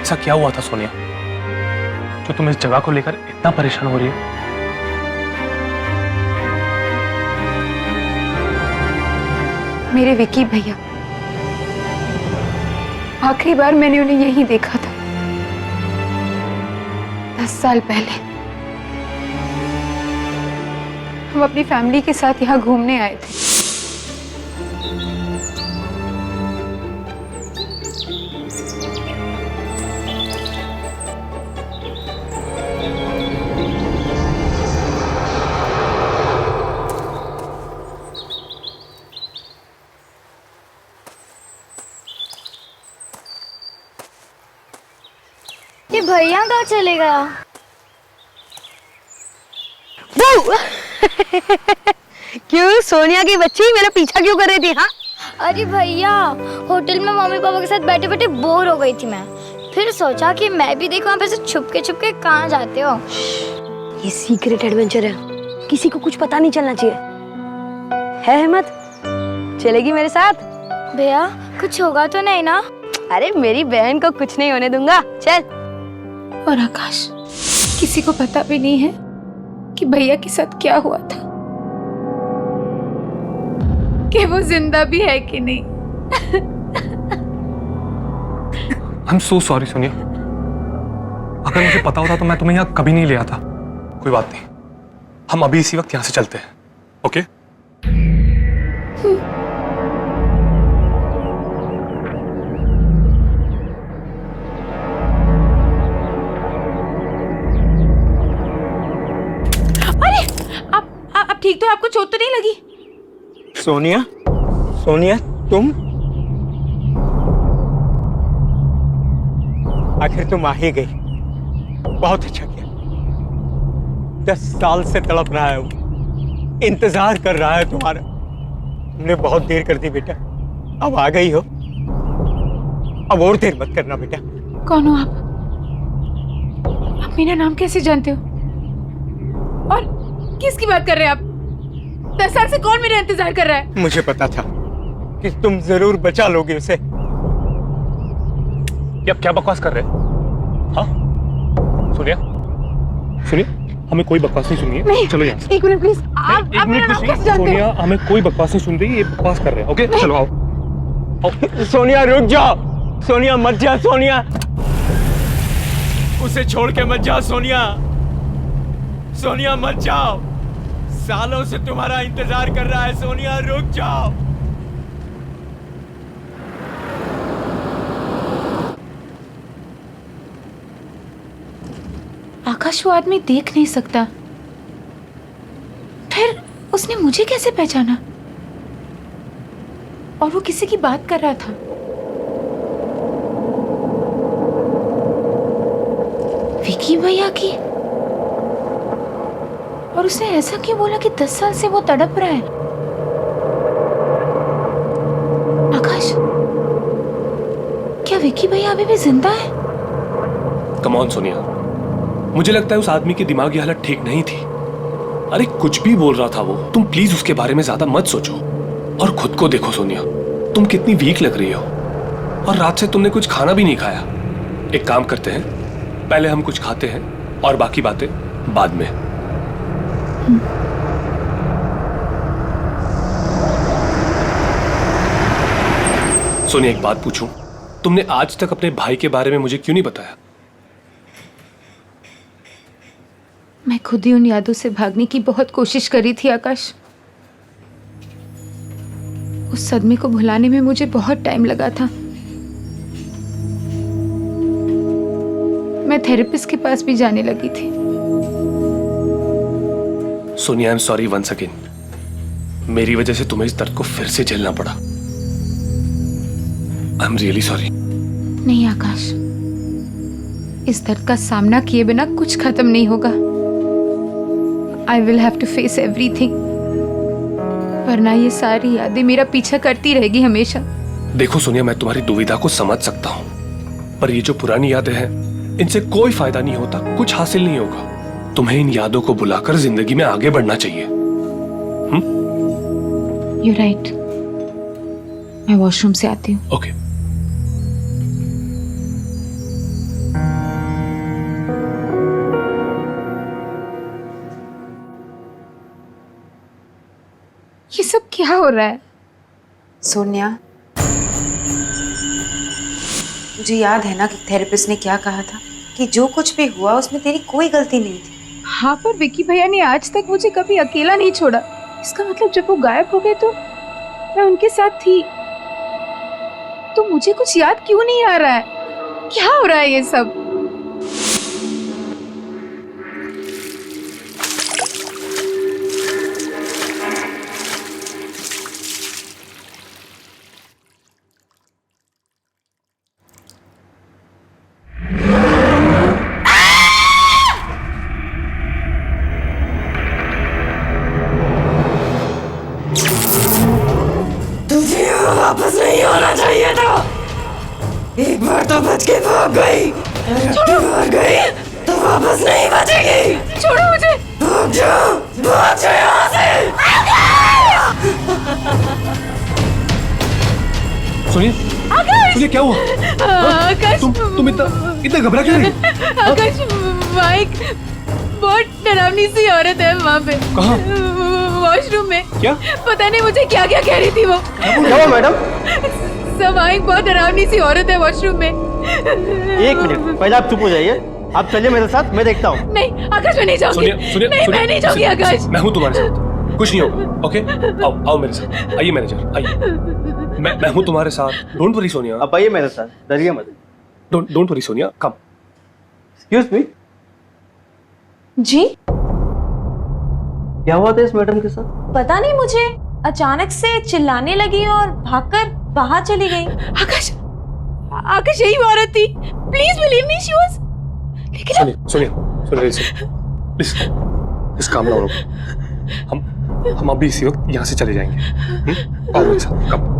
ऐसा क्या हुआ था सोनिया जो तुम इस जगह को लेकर इतना परेशान हो रही हो? मेरे विकी भैया, आखिरी बार मैंने उन्हें यहीं देखा था 10 साल पहले। हम अपनी फैमिली के साथ यहाँ घूमने आए थे। ये भैया कहाँ चले गया? क्यों सोनिया की बच्ची मेरा पीछा क्यों कर रही थी? हाँ, अरे भैया, होटल में मम्मी पापा के साथ बैठे बैठे बोर हो गई थी मैं। फिर सोचा कि मैं भी देखूं आप ऐसे छुप के कहाँ जाते हो। ये सीक्रेट एडवेंचर है, किसी को कुछ पता नहीं चलना चाहिए। है हिम्मत? चलेगी मेरे साथ? भैया कुछ होगा तो नहीं ना? अरे मेरी बहन को कुछ नहीं होने दूंगा, चल। और आकाश, किसी को पता भी नहीं है कि भैया के साथ क्या हुआ था, कि वो जिंदा भी है कि नहीं। I am so sorry Sonia, अगर मुझे पता होता तो मैं तुम्हें यहाँ कभी नहीं ले आता। कोई बात नहीं, हम अभी इसी वक्त यहाँ से चलते हैं, ओके? आप ठीक तो? आपको चोट तो नहीं लगी? सोनिया, सोनिया तुम? आखिर तुम आ ही गई, बहुत अच्छा किया। 10 साल से तड़प रहा है वो, इंतजार कर रहा है तुम्हारा। तुमने बहुत देर कर दी बेटा, अब आ गई हो, अब और देर मत करना बेटा। कौन हो आप मेरा नाम कैसे जानते हो? और किसकी बात कर रहे हैं आप? 10 साल से कौन मेरा इंतजार कर रहा है? मुझे पता था कि तुम जरूर बचा लोगे उसे। ये आप क्या बकवास कर रहे हैं? हाँ सुनिए, सुनिए, हमें कोई बकवास नहीं सुनिए। नहीं, चलो यहाँ से। एक मिनट प्लीज। आप मेरा नाम कैसे जानते हो? सोनिया, हमें कोई बकवास नहीं सुन रही, ये बकवास कर रहे हैं। ओके चलो आओ। सोनिया रुक जाओ, सोनिया मत जा, सोनिया उसे छोड़ के मत जा सोनिया, सोनिया मत जाओ, सालों से तुम्हारा इंतजार कर रहा है सोनिया, रुक जाओ। आकाश वो आदमी देख नहीं सकता, फिर उसने मुझे कैसे पहचाना? और वो किसी की बात कर रहा था। विकी भैया की। और उसने ऐसा क्यों बोला कि 10 साल से वो तड़प रहा है? आकाश, क्या विकी भैया अभी भी जिंदा है? कम ऑन सोनिया, मुझे लगता है उस आदमी की दिमागी हालत ठीक नहीं थी। अरे कुछ भी बोल रहा था वो, तुम प्लीज उसके बारे में ज्यादा मत सोचो और खुद को देखो सोनिया, तुम कितनी वीक लग रही हो और रात से तुमने कुछ खाना भी नहीं खाया। एक काम करते हैं, पहले हम कुछ खाते हैं और बाकी बातें बाद में। सोनिया एक बात पूछूं, तुमने आज तक अपने भाई के बारे में मुझे क्यों नहीं बताया? मैं खुद ही उन यादों से भागने की बहुत कोशिश करी थी आकाश। उस सदमे को भुलाने में मुझे बहुत टाइम लगा था। मैं थेरेपिस्ट के पास भी जाने लगी थी। Sonia I am sorry once again, मेरी वजह से तुम्हें इस दर्द को फिर से झेलना पड़ा। I am really sorry. नहीं आकाश, इस दर्द का सामना किए बिना कुछ खत्म नहीं होगा। I will have to face everything, वरना ये सारी यादें मेरा पीछा करती रहेगी हमेशा। देखो सोनिया, मैं तुम्हारी दुविधा को समझ सकता हूँ, पर ये जो पुरानी यादें हैं इनसे कोई फायदा नहीं होता, कुछ हासिल नहीं होगा। तुम्हें इन यादों को बुलाकर जिंदगी में आगे बढ़ना चाहिए। You're right. मैं वॉशरूम से आती हूँ। ओके। ये सब क्या हो रहा है? सोनिया, मुझे याद है ना कि थेरेपिस्ट ने क्या कहा था कि जो कुछ भी हुआ उसमें तेरी कोई गलती नहीं थी। हाँ, पर विकी भैया ने आज तक मुझे कभी अकेला नहीं छोड़ा। इसका मतलब जब वो गायब हो गए तो मैं उनके साथ थी। तो मुझे कुछ याद क्यों नहीं आ रहा है? क्या हो रहा है ये सब? वापस नहीं होना चाहिए था। एक बार तो बच के भाग गई, भाग गई तो वापस नहीं बचेगी। छोड़ो मुझे। भाग जाओ, भाग जाओ यहाँ से। सुनिए, सुनिए क्या हुआ? आकाश, तुम इतना घबरा क्यों रही? आकाश, माइक बहुत डरावनी सी औरत है वहाँ पे। कहाँ? वॉशरूम में। क्या? पता नहीं मुझे क्या क्या कह रही थी वो। क्या हुआ मैडम? सब माइक बहुत डरावनी सी औरत है वॉशरूम में। एक मिनट, पहले आप चुप हो जाइए। आप चलिए मेरे साथ, मैं देखता हूँ। नहीं आकाश, मैं नहीं जाऊंगी। नहीं, मैं नहीं जाऊंगी आकाश। मैं हूँ तुम्हारे साथ, कुछ नहीं होगा। ओके, आओ मेरे साथ। आइए मैनेजर, आइए। मैं हूँ तुम्हारे साथ। Don't worry Sonia. आप आइए मेरे साथ, डरिए मत। Don't worry Sonia, come. Excuse me. जी, क्या हुआ था इस मैडम के साथ? पता नहीं, मुझे अचानक से चिल्लाने लगी और भागकर बाहर चली गई। आकाश, आकाश यही वो औरत थी। Please believe me, she was. लेकिन सोनिया, लिसन। इस काम ना हो। हम अभी इसी वक्त यहाँ से चले जाएंगे। आओ मेरे साथ, कम।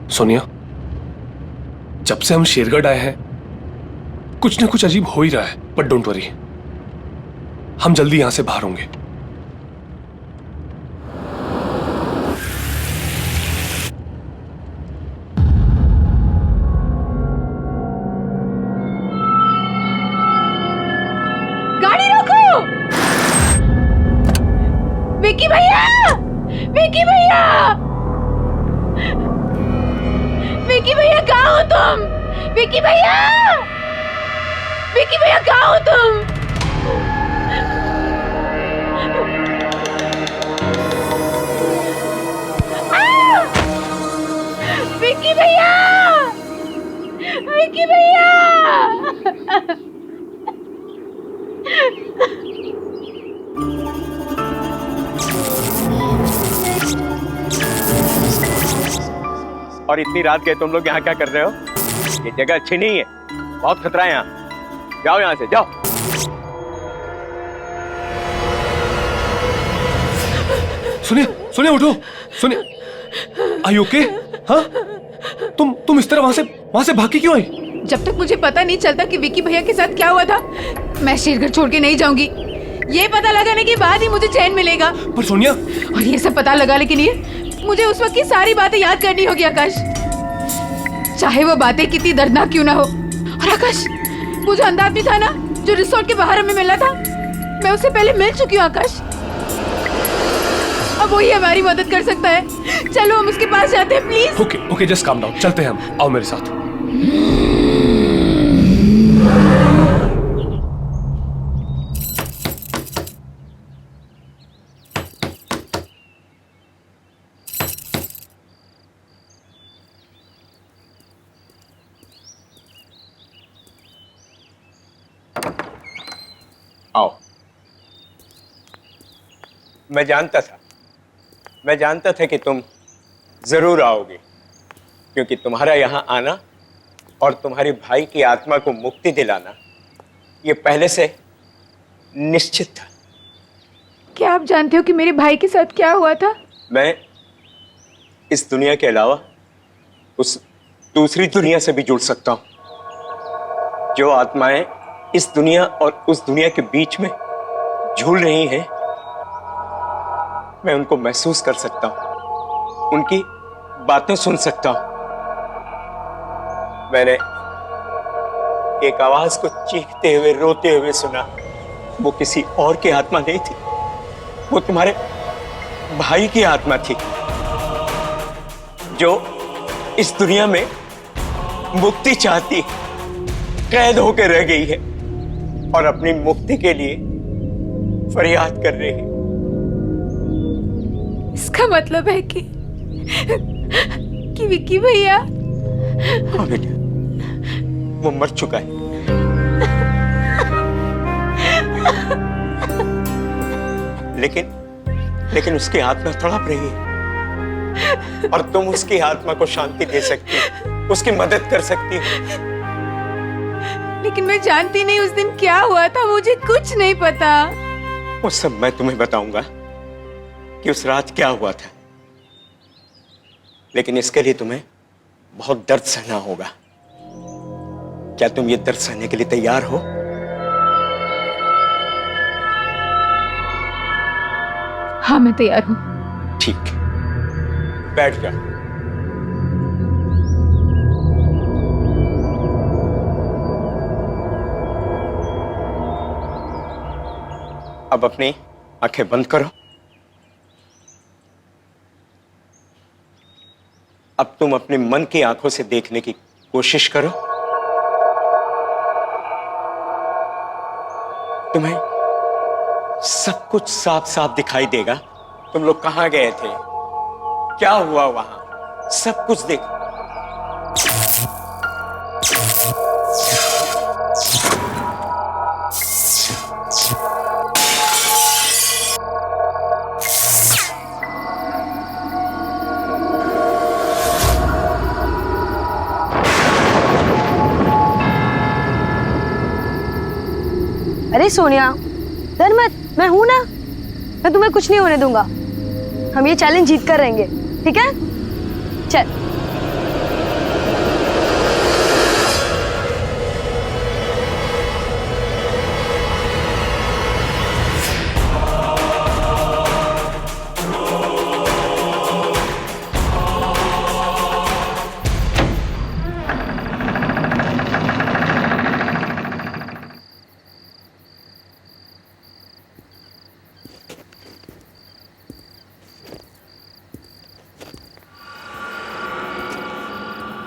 सोनिया, जब से हम शेरगढ़ आए हैं कुछ ना कुछ अजीब हो ही रहा है, बट डोंट वरी, हम जल्दी यहां से बाहर होंगे। गाड़ी रोको! विकी भैया! विकी भैया! विकी भैया कहाँ हो तुम? विकी भैया! विकी भैया कहाँ हो तुम? विकी भैया! विकी भैया! और इतनी रात गए तुम लोग यहाँ क्या कर रहे हो? ये जगह अच्छी नहीं है, बहुत खतरा है यहाँ। जाओ यहाँ से, जाओ। सुनिए, सुनिए, उठो, सुनिए। Are you okay? हाँ? तुम इस तरह वहां से भाग के क्यों आई? जब तक मुझे पता नहीं चलता कि विकी भैया के साथ क्या हुआ था, मैं शेरगढ़ छोड़ के नहीं जाऊंगी। ये पता लगाने के बाद ही मुझे चैन मिलेगा। पर सोनिया, और ये सब पता लगा लेकिन मुझे उस वक्त की सारी बातें याद करनी होगी आकाश, चाहे वो बातें कितनी दर्दनाक क्यों ना हो। और आकाश, वो जो अंधा आदमी था ना, जो रिसोर्ट के बाहर हमें मिला था, मैं उससे पहले मिल चुकी हूँ आकाश। अब वही हमारी मदद कर सकता है। चलो हम उसके पास जाते हैं, please. Okay okay, just calm down, चलते हैं हम। आओ मेरे साथ। आओ। मैं जानता था कि तुम जरूर आओगे, क्योंकि तुम्हारा यहाँ आना और तुम्हारे भाई की आत्मा को मुक्ति दिलाना ये पहले से निश्चित था। क्या आप जानते हो कि मेरे भाई के साथ क्या हुआ था? मैं इस दुनिया के अलावा उस दूसरी दुनिया से भी जुड़ सकता हूं। जो आत्माएं इस दुनिया और उस दुनिया के बीच में झूल रही हैं, मैं उनको महसूस कर सकता हूं, उनकी बातें सुन सकता हूं। मैंने एक आवाज को चीखते हुए, रोते हुए सुना। वो किसी और की आत्मा नहीं थी, वो तुम्हारे भाई की आत्मा थी, जो इस दुनिया में मुक्ति चाहती, कैद होकर रह गई है और अपनी मुक्ति के लिए फरियाद कर रही है। इसका मतलब है कि विकी भैया। हाँ बेटा, वो मर चुका है। लेकिन उसकी आत्मा तड़प रही है और तुम उसकी आत्मा को शांति दे सकती हो, उसकी मदद कर सकती हो। लेकिन मैं जानती नहीं उस दिन क्या हुआ था, मुझे कुछ नहीं पता। वो सब मैं तुम्हें बताऊंगा कि उस रात क्या हुआ था, लेकिन इसके लिए तुम्हें बहुत दर्द सहना होगा। क्या तुम ये दर्द सहने के लिए तैयार हो? हाँ, मैं तैयार हूं। ठीक, बैठ जाओ। अब अपनी आंखें बंद करो। अब तुम अपने मन की आंखों से देखने की कोशिश करो। तुम्हें सब कुछ साफ साफ दिखाई देगा। तुम लोग कहां गए थे, क्या हुआ वहां, सब कुछ देखो। नहीं सोनिया, डर मत, मैं हूं ना, मैं तुम्हें कुछ नहीं होने दूंगा। हम ये चैलेंज जीत कर रहेंगे, ठीक है? चल।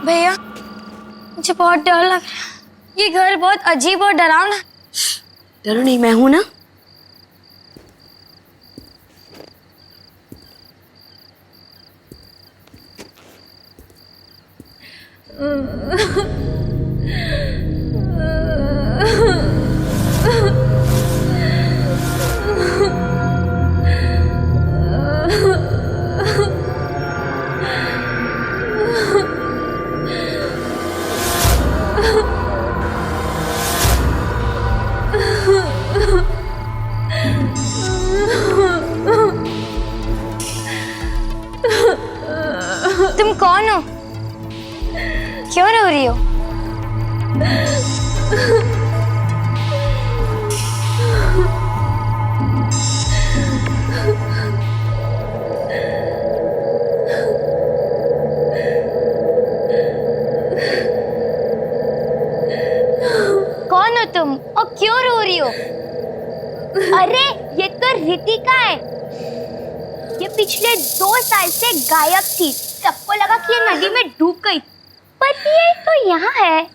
भैया, मुझे बहुत डर लग रहा है। ये घर बहुत अजीब और डरावना। डरो नहीं, मैं हूं ना। तुम कौन हो? क्यों रो रही हो? कौन हो तुम और क्यों रो रही हो? अरे ये तो रितिका है। ये पिछले 2 साल से गायब थी। सबको लगा कि ये नदी में डूब गई, पर ये तो यहाँ है।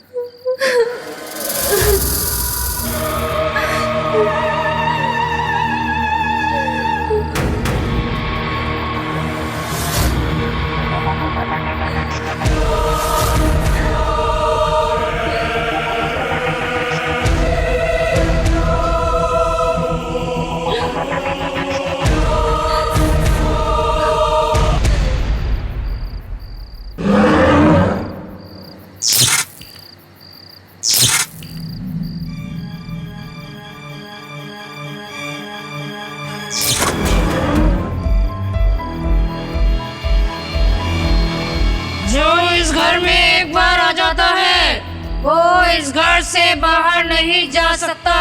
घर में एक बार आ जाता है वो इस घर से बाहर नहीं जा सकता।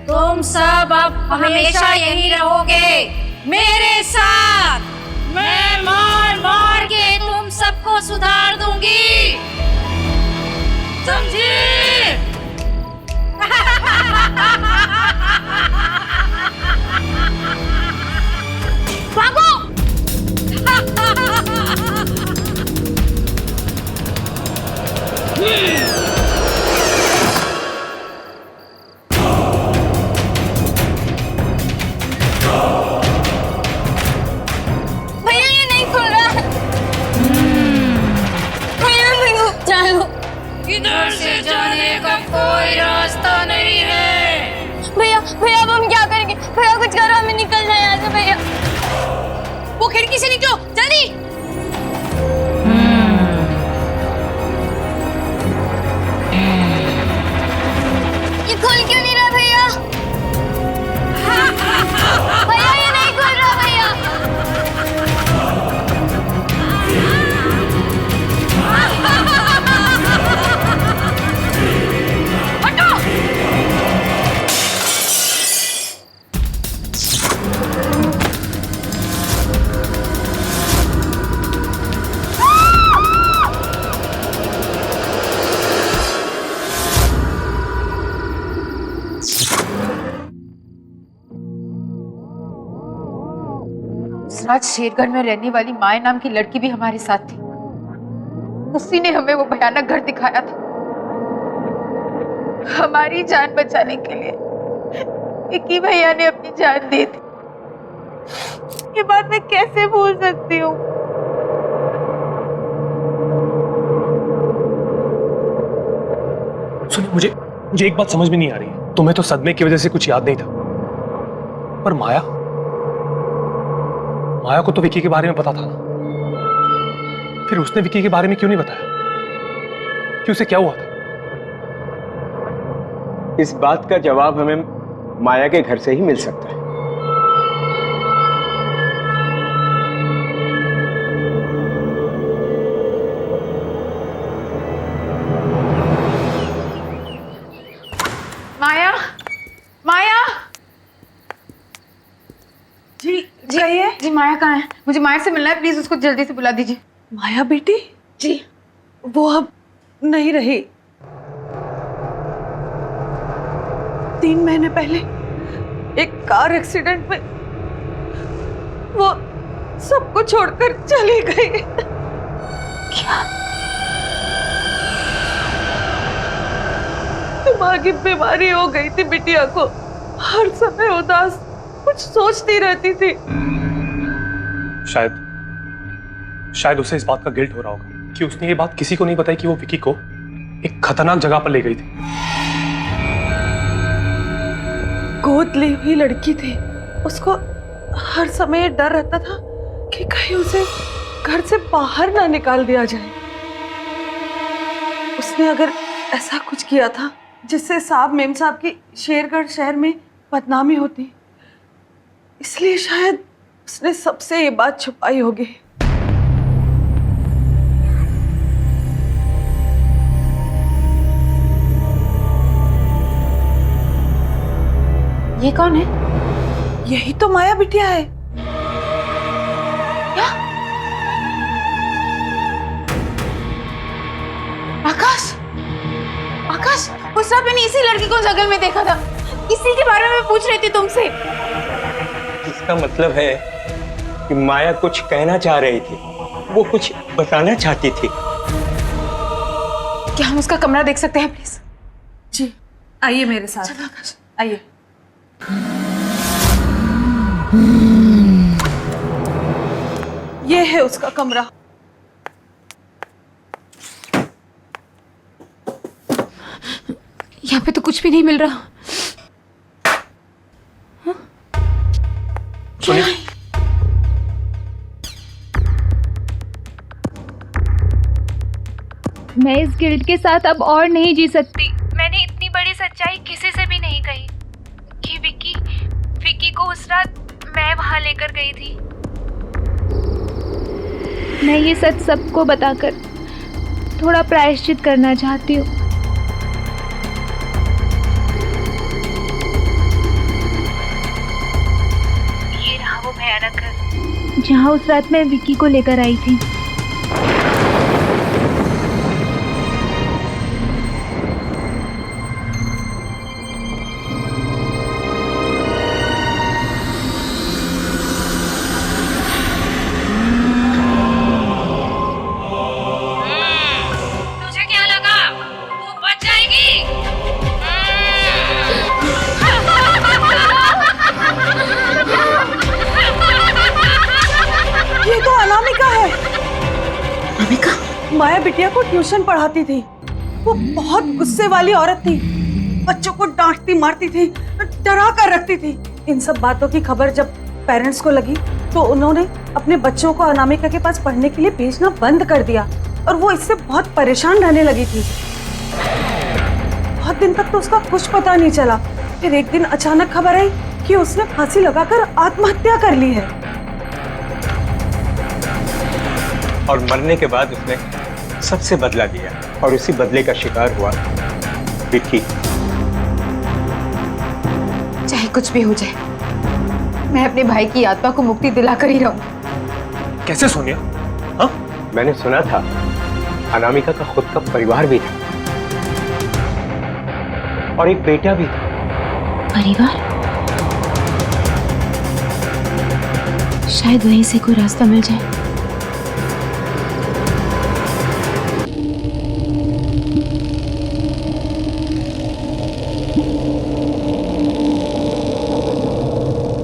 तुम सब अब हमेशा यहीं रहोगे मेरे साथ। मैं मार मार के तुम सबको सुधार दूंगी, समझी? भागो! भैया ये नहीं खुल रहा। भैया जाओ। इधर से जाने का कोई रास्ता नहीं है। भैया भैया अब हम क्या करेंगे? भैया कुछ करो, हमें निकलना है यहाँ से। भैया वो खिड़की से निकलो जल्दी। ये खुल क्यों नहीं रहा भैया? भैया ये नहीं खुल रहा भैया। हटो! रात शेरगढ़ में रहने वाली माया नाम की लड़की भी हमारे साथ थी। उसी ने हमें वो भयानक घर दिखाया था। हमारी जान बचाने के लिए विक्की भैया ने अपनी जान दी थी। ये बात मैं कैसे भूल सकती हूँ? सुनिए, मुझे एक बात समझ में नहीं आ रही। तुम्हें तो सदमे की वजह से कुछ याद नहीं था, पर माया को तो विक्की के बारे में पता था ना। फिर उसने विक्की के बारे में क्यों नहीं बताया कि उसे क्या हुआ था? इस बात का जवाब हमें माया के घर से ही मिल सकता है। माया, माया। जी जी माया कहाँ है? मुझे माया से मिलना है, प्लीज उसको जल्दी से बुला दीजिए। माया बेटी? जी। वो अब नहीं रही। 3 महीने पहले एक कार एक्सीडेंट में वो सबको छोड़कर चली गई। क्या? दिमागी बीमारी हो गई थी बिटिया को। हर समय उदास, कुछ सोचती रहती थी। शायद उसे इस बात का गिल्ट हो रहा होगा कि उसने ये बात किसी को नहीं बताई कि वो विकी को एक खतरनाक जगह पर ले गई थी। गोद ली हुई लड़की थी। उसको हर समय डर रहता था कि कहीं उसे घर से बाहर ना निकाल दिया जाए। उसने अगर ऐसा कुछ किया था जिससे साहब मेम साहब की शेरगढ़ शहर में बदनामी होती, इसलिए शायद उसने सबसे ये बात छुपाई होगी। ये कौन है? यही तो माया बिटिया है। क्या? आकाश, आकाश, उस रात मैंने इसी लड़की को जंगल में देखा था। इसी के बारे में पूछ रही थी तुमसे। इसका मतलब है कि माया कुछ कहना चाह रही थी, वो कुछ बताना चाहती थी। क्या हम उसका कमरा देख सकते हैं प्लीज? जी, आइए मेरे साथ। आइए। ये है उसका कमरा। यहाँ पे तो कुछ भी नहीं मिल रहा। सुनिए, मैं इस गिल्ट के साथ अब और नहीं जी सकती। मैंने इतनी बड़ी सच्चाई किसी से भी नहीं कही कि विकी को उस रात मैं वहां लेकर गई थी। मैं ये सच सबको बताकर थोड़ा प्रायश्चित करना चाहती हूँ। ये रहा वो भयानक घर जहाँ उस रात मैं विकी को लेकर आई थी। माया बिटिया को ट्यूशन पढ़ाती थी। वो बहुत गुस्से वाली औरत थी। बच्चों को डांटती मारती थी, डरा कर रखती थी। इन सब बातों की खबर जब पेरेंट्स को लगी तो उन्होंने अपने बच्चों को अनामिका के पास पढ़ने के लिए भेजना बंद कर दिया और वो इससे बहुत परेशान रहने लगी थी। बहुत दिन तक तो उसका कुछ पता नहीं चला। फिर एक दिन अचानक खबर आई कि उसने फांसी लगाकर आत्महत्या कर ली है। और मरने के बाद उसने सबसे बदला लिया और उसी बदले का शिकार हुआ विकी। चाहे कुछ भी हो जाए, मैं अपने भाई की आत्मा को मुक्ति दिलाकर ही रहूं। कैसे सोनिया? हाँ? मैंने सुना था अनामिका का खुद का परिवार भी था और एक बेटा भी था। परिवार? शायद वहीं से कोई रास्ता मिल जाए।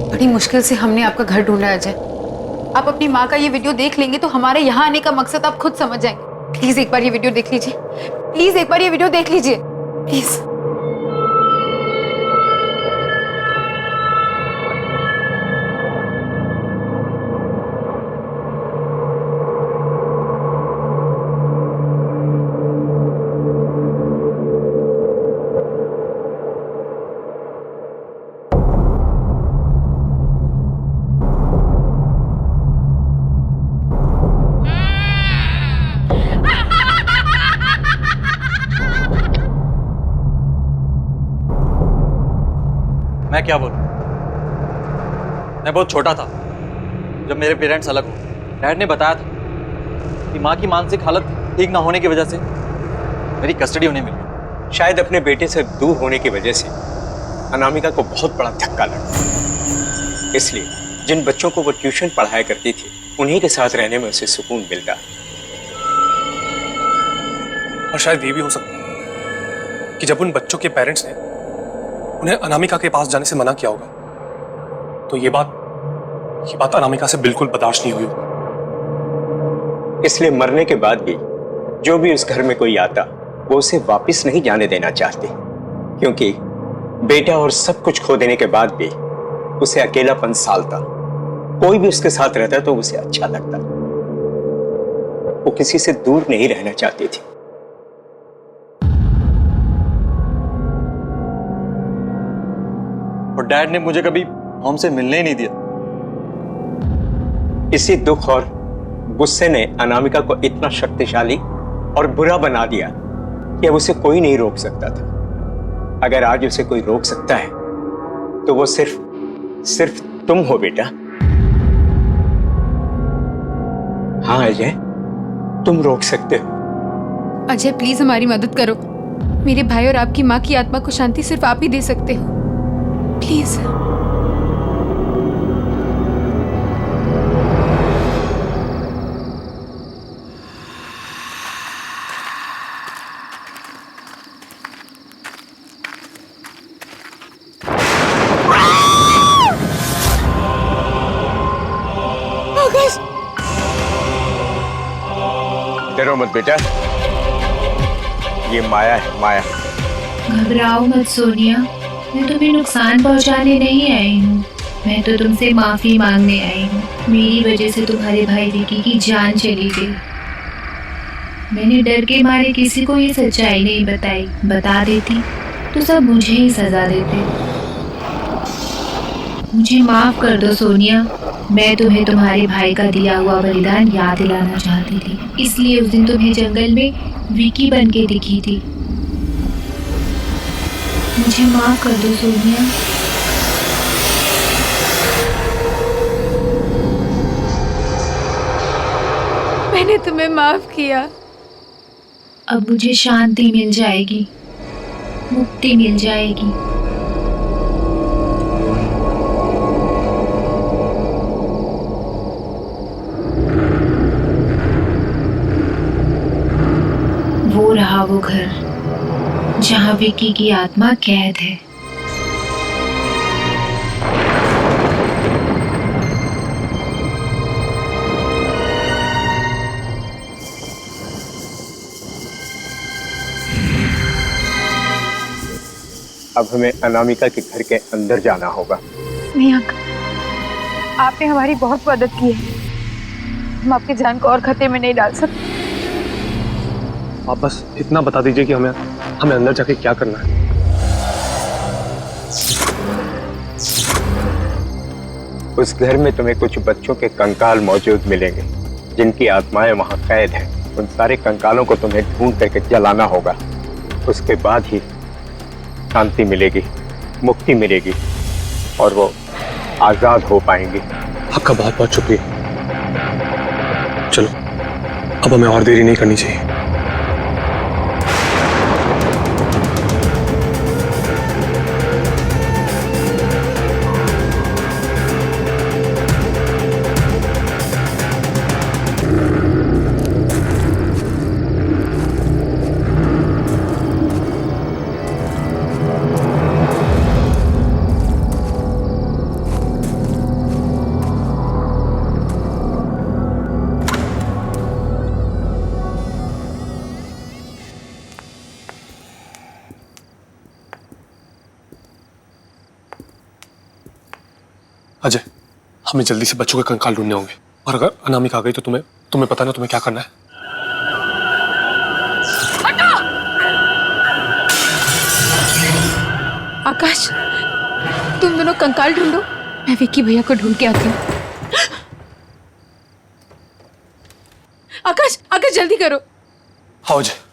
बड़ी मुश्किल से हमने आपका घर ढूंढा अजय। आप अपनी माँ का ये वीडियो देख लेंगे तो हमारे यहाँ आने का मकसद आप खुद समझ जाएंगे। प्लीज एक बार ये वीडियो देख लीजिए। प्लीज एक बार ये वीडियो देख लीजिए प्लीज। क्या बोलूं? मैं बहुत छोटा था जब मेरे पेरेंट्स अलग हुए। डैड ने बताया था कि माँ की मानसिक हालत ठीक ना होने की वजह से मेरी कस्टडी उन्हें मिली। शायद अपने बेटे से दूर होने की वजह से अनामिका को बहुत बड़ा धक्का लगा, इसलिए जिन बच्चों को वो ट्यूशन पढ़ाया करती थी उन्हीं के साथ रहने में उसे सुकून मिलता। और शायद ये भी हो सकता है कि जब उन बच्चों के पेरेंट्स ने उन्हें अनामिका के पास जाने से मना किया होगा, तो ये बात अनामिका से बिल्कुल बर्दाश्त नहीं हुई होगी। इसलिए मरने के बाद भी जो भी उस घर में कोई आता वो उसे वापस नहीं जाने देना चाहते, क्योंकि बेटा और सब कुछ खो देने के बाद भी उसे अकेलापन सालता। कोई भी उसके साथ रहता तो उसे अच्छा लगता। वो किसी से दूर नहीं रहना चाहती थी। और डैड ने मुझे कभी हमसे मिलने ही नहीं दिया। इसी दुख और गुस्से ने अनामिका को इतना शक्तिशाली और बुरा बना दिया कि अब उसे कोई नहीं रोक सकता था। अगर आज उसे कोई रोक सकता है तो वो सिर्फ तुम हो बेटा। हाँ अजय, तुम रोक सकते हो। अजय प्लीज हमारी मदद करो। मेरे भाई और आपकी माँ की आत्मा को शांति सिर्फ आप ही दे सकते हो, प्लीज। डरो मत बेटा, ये माया है, माया। घबराओ मत सोनिया, मैं तुम्हें नुकसान पहुंचाने नहीं आई हूँ। मैं तो तुमसे माफी मांगने आई हूँ। मेरी वजह से तुम्हारे भाई विकी की जान चली गई। मैंने डर के मारे किसी को ये सच्चाई नहीं बताई। बता देती तो सब मुझे ही सजा देते। मुझे माफ कर दो सोनिया, मैं तुम्हें तुम्हारे भाई का दिया हुआ बलिदान याद दिलाना चाहती थी, इसलिए उस दिन तुम्हें जंगल में विकी बन के दिखी थी। मुझे माफ कर दो सोनिया। मैंने तुम्हें माफ किया। अब मुझे शांति मिल जाएगी, मुक्ति मिल जाएगी। वो रहा वो घर जहाँ विकी की आत्मा कैद है। अब हमें अनामिका के घर के अंदर जाना होगा। नहीं अंकल, आपने हमारी बहुत मदद की है। हम आपकी जान को और खतरे में नहीं डाल सकते। आप बस इतना बता दीजिए कि हमें अंदर जाके क्या करना है। उस घर में तुम्हें कुछ बच्चों के कंकाल मौजूद मिलेंगे जिनकी आत्माएं वहां कैद हैं। उन सारे कंकालों को तुम्हें ढूंढ करके जलाना होगा। उसके बाद ही शांति मिलेगी, मुक्ति मिलेगी और वो आजाद हो पाएंगे। आपका बहुत बहुत शुक्रिया। चलो अब हमें और देरी नहीं करनी चाहिए। अजय, हमें जल्दी से बच्चों के कंकाल ढूंढने होंगे, और अगर अनामिका आ गई तो तुम्हें पता ना तुम्हें क्या करना है। आकाश, तुम दोनों कंकाल ढूंढो, मैं विक्की भैया को ढूंढ के आती हूँ। आकाश, आकाश जल्दी करो। हाँ अजय।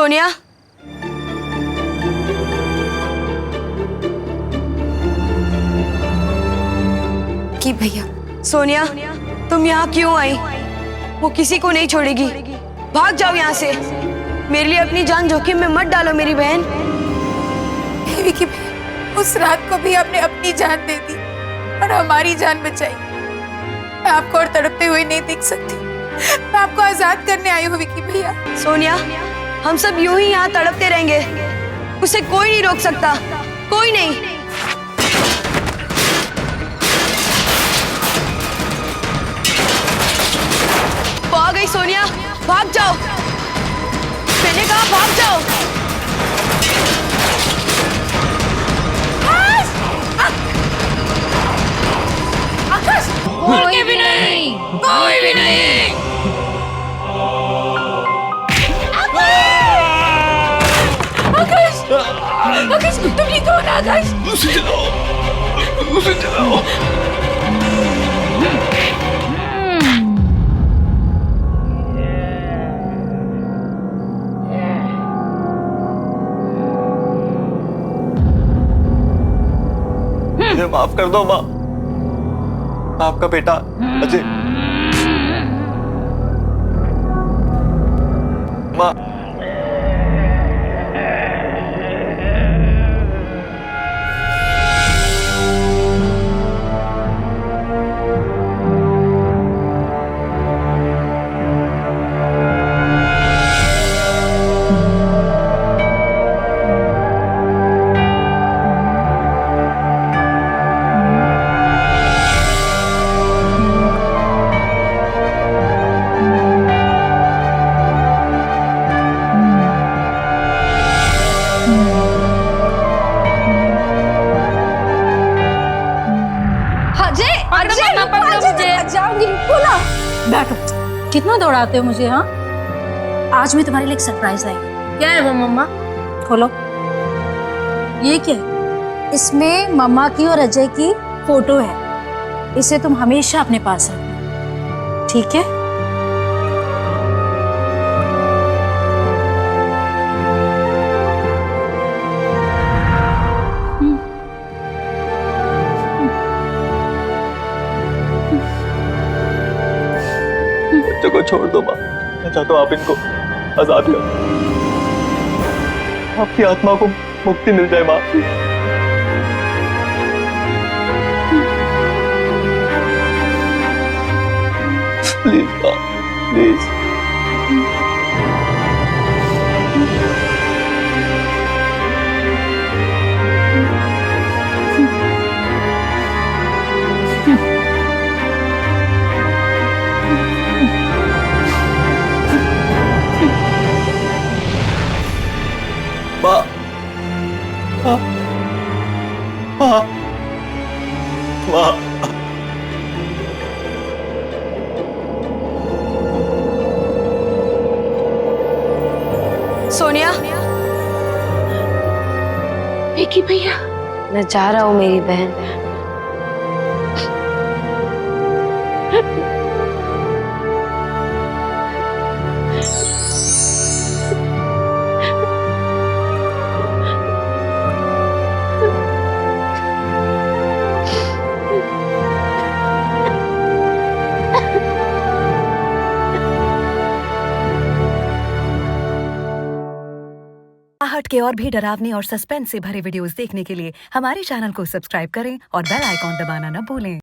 सोनिया, की भैया, सोनिया, तुम यहाँ क्यों आई? वो किसी को नहीं छोड़ेगी। भाग जाओ यहाँ से। मेरे लिए अपनी जान जोखिम में मत डालो मेरी बहन। विकी भैया, उस रात को भी आपने अपनी जान दे दी और हमारी जान बचाई। मैं आपको और तड़पते हुए नहीं देख सकती। मैं आपको आजाद करने आई हूँ विकी भैया। सोनिया, हम सब यूं ही यहाँ तड़पते रहेंगे। उसे कोई नहीं रोक सकता, कोई नहीं। भाग गई सोनिया, भाग जाओ। मैंने कहा भाग जाओ। आकाश, कोई भी नहीं, कोई भी नहीं। आकाश, आकाश, तुम ठीक हो ना आकाश? उसे चलाओ, उसे चलाओ। मुझे माफ कर दो माँ। आपका बेटा अजय। माँ, बैठो। कितना दौड़ाते हो मुझे? हाँ, आज मैं तुम्हारे लिए एक सरप्राइज लाई। क्या है वो मम्मा? खोलो। ये क्या है? इसमें मम्मा की और अजय की फोटो है। इसे तुम हमेशा अपने पास रखना, ठीक है? बच्चों को छोड़ दो माँ। मैं चाहता हूँ आप इनको आजाद करो। आपकी आत्मा को मुक्ति मिल जाए माँ। प्लीज माँ, प्लीज। माँ, माँ, माँ, माँ। सोनिया, विकी भैया, मैं जा रहा हूँ मेरी बहन। आहट के और भी डरावने और सस्पेंस से भरे वीडियोस देखने के लिए हमारे चैनल को सब्सक्राइब करें और बेल आइकॉन दबाना न भूलें।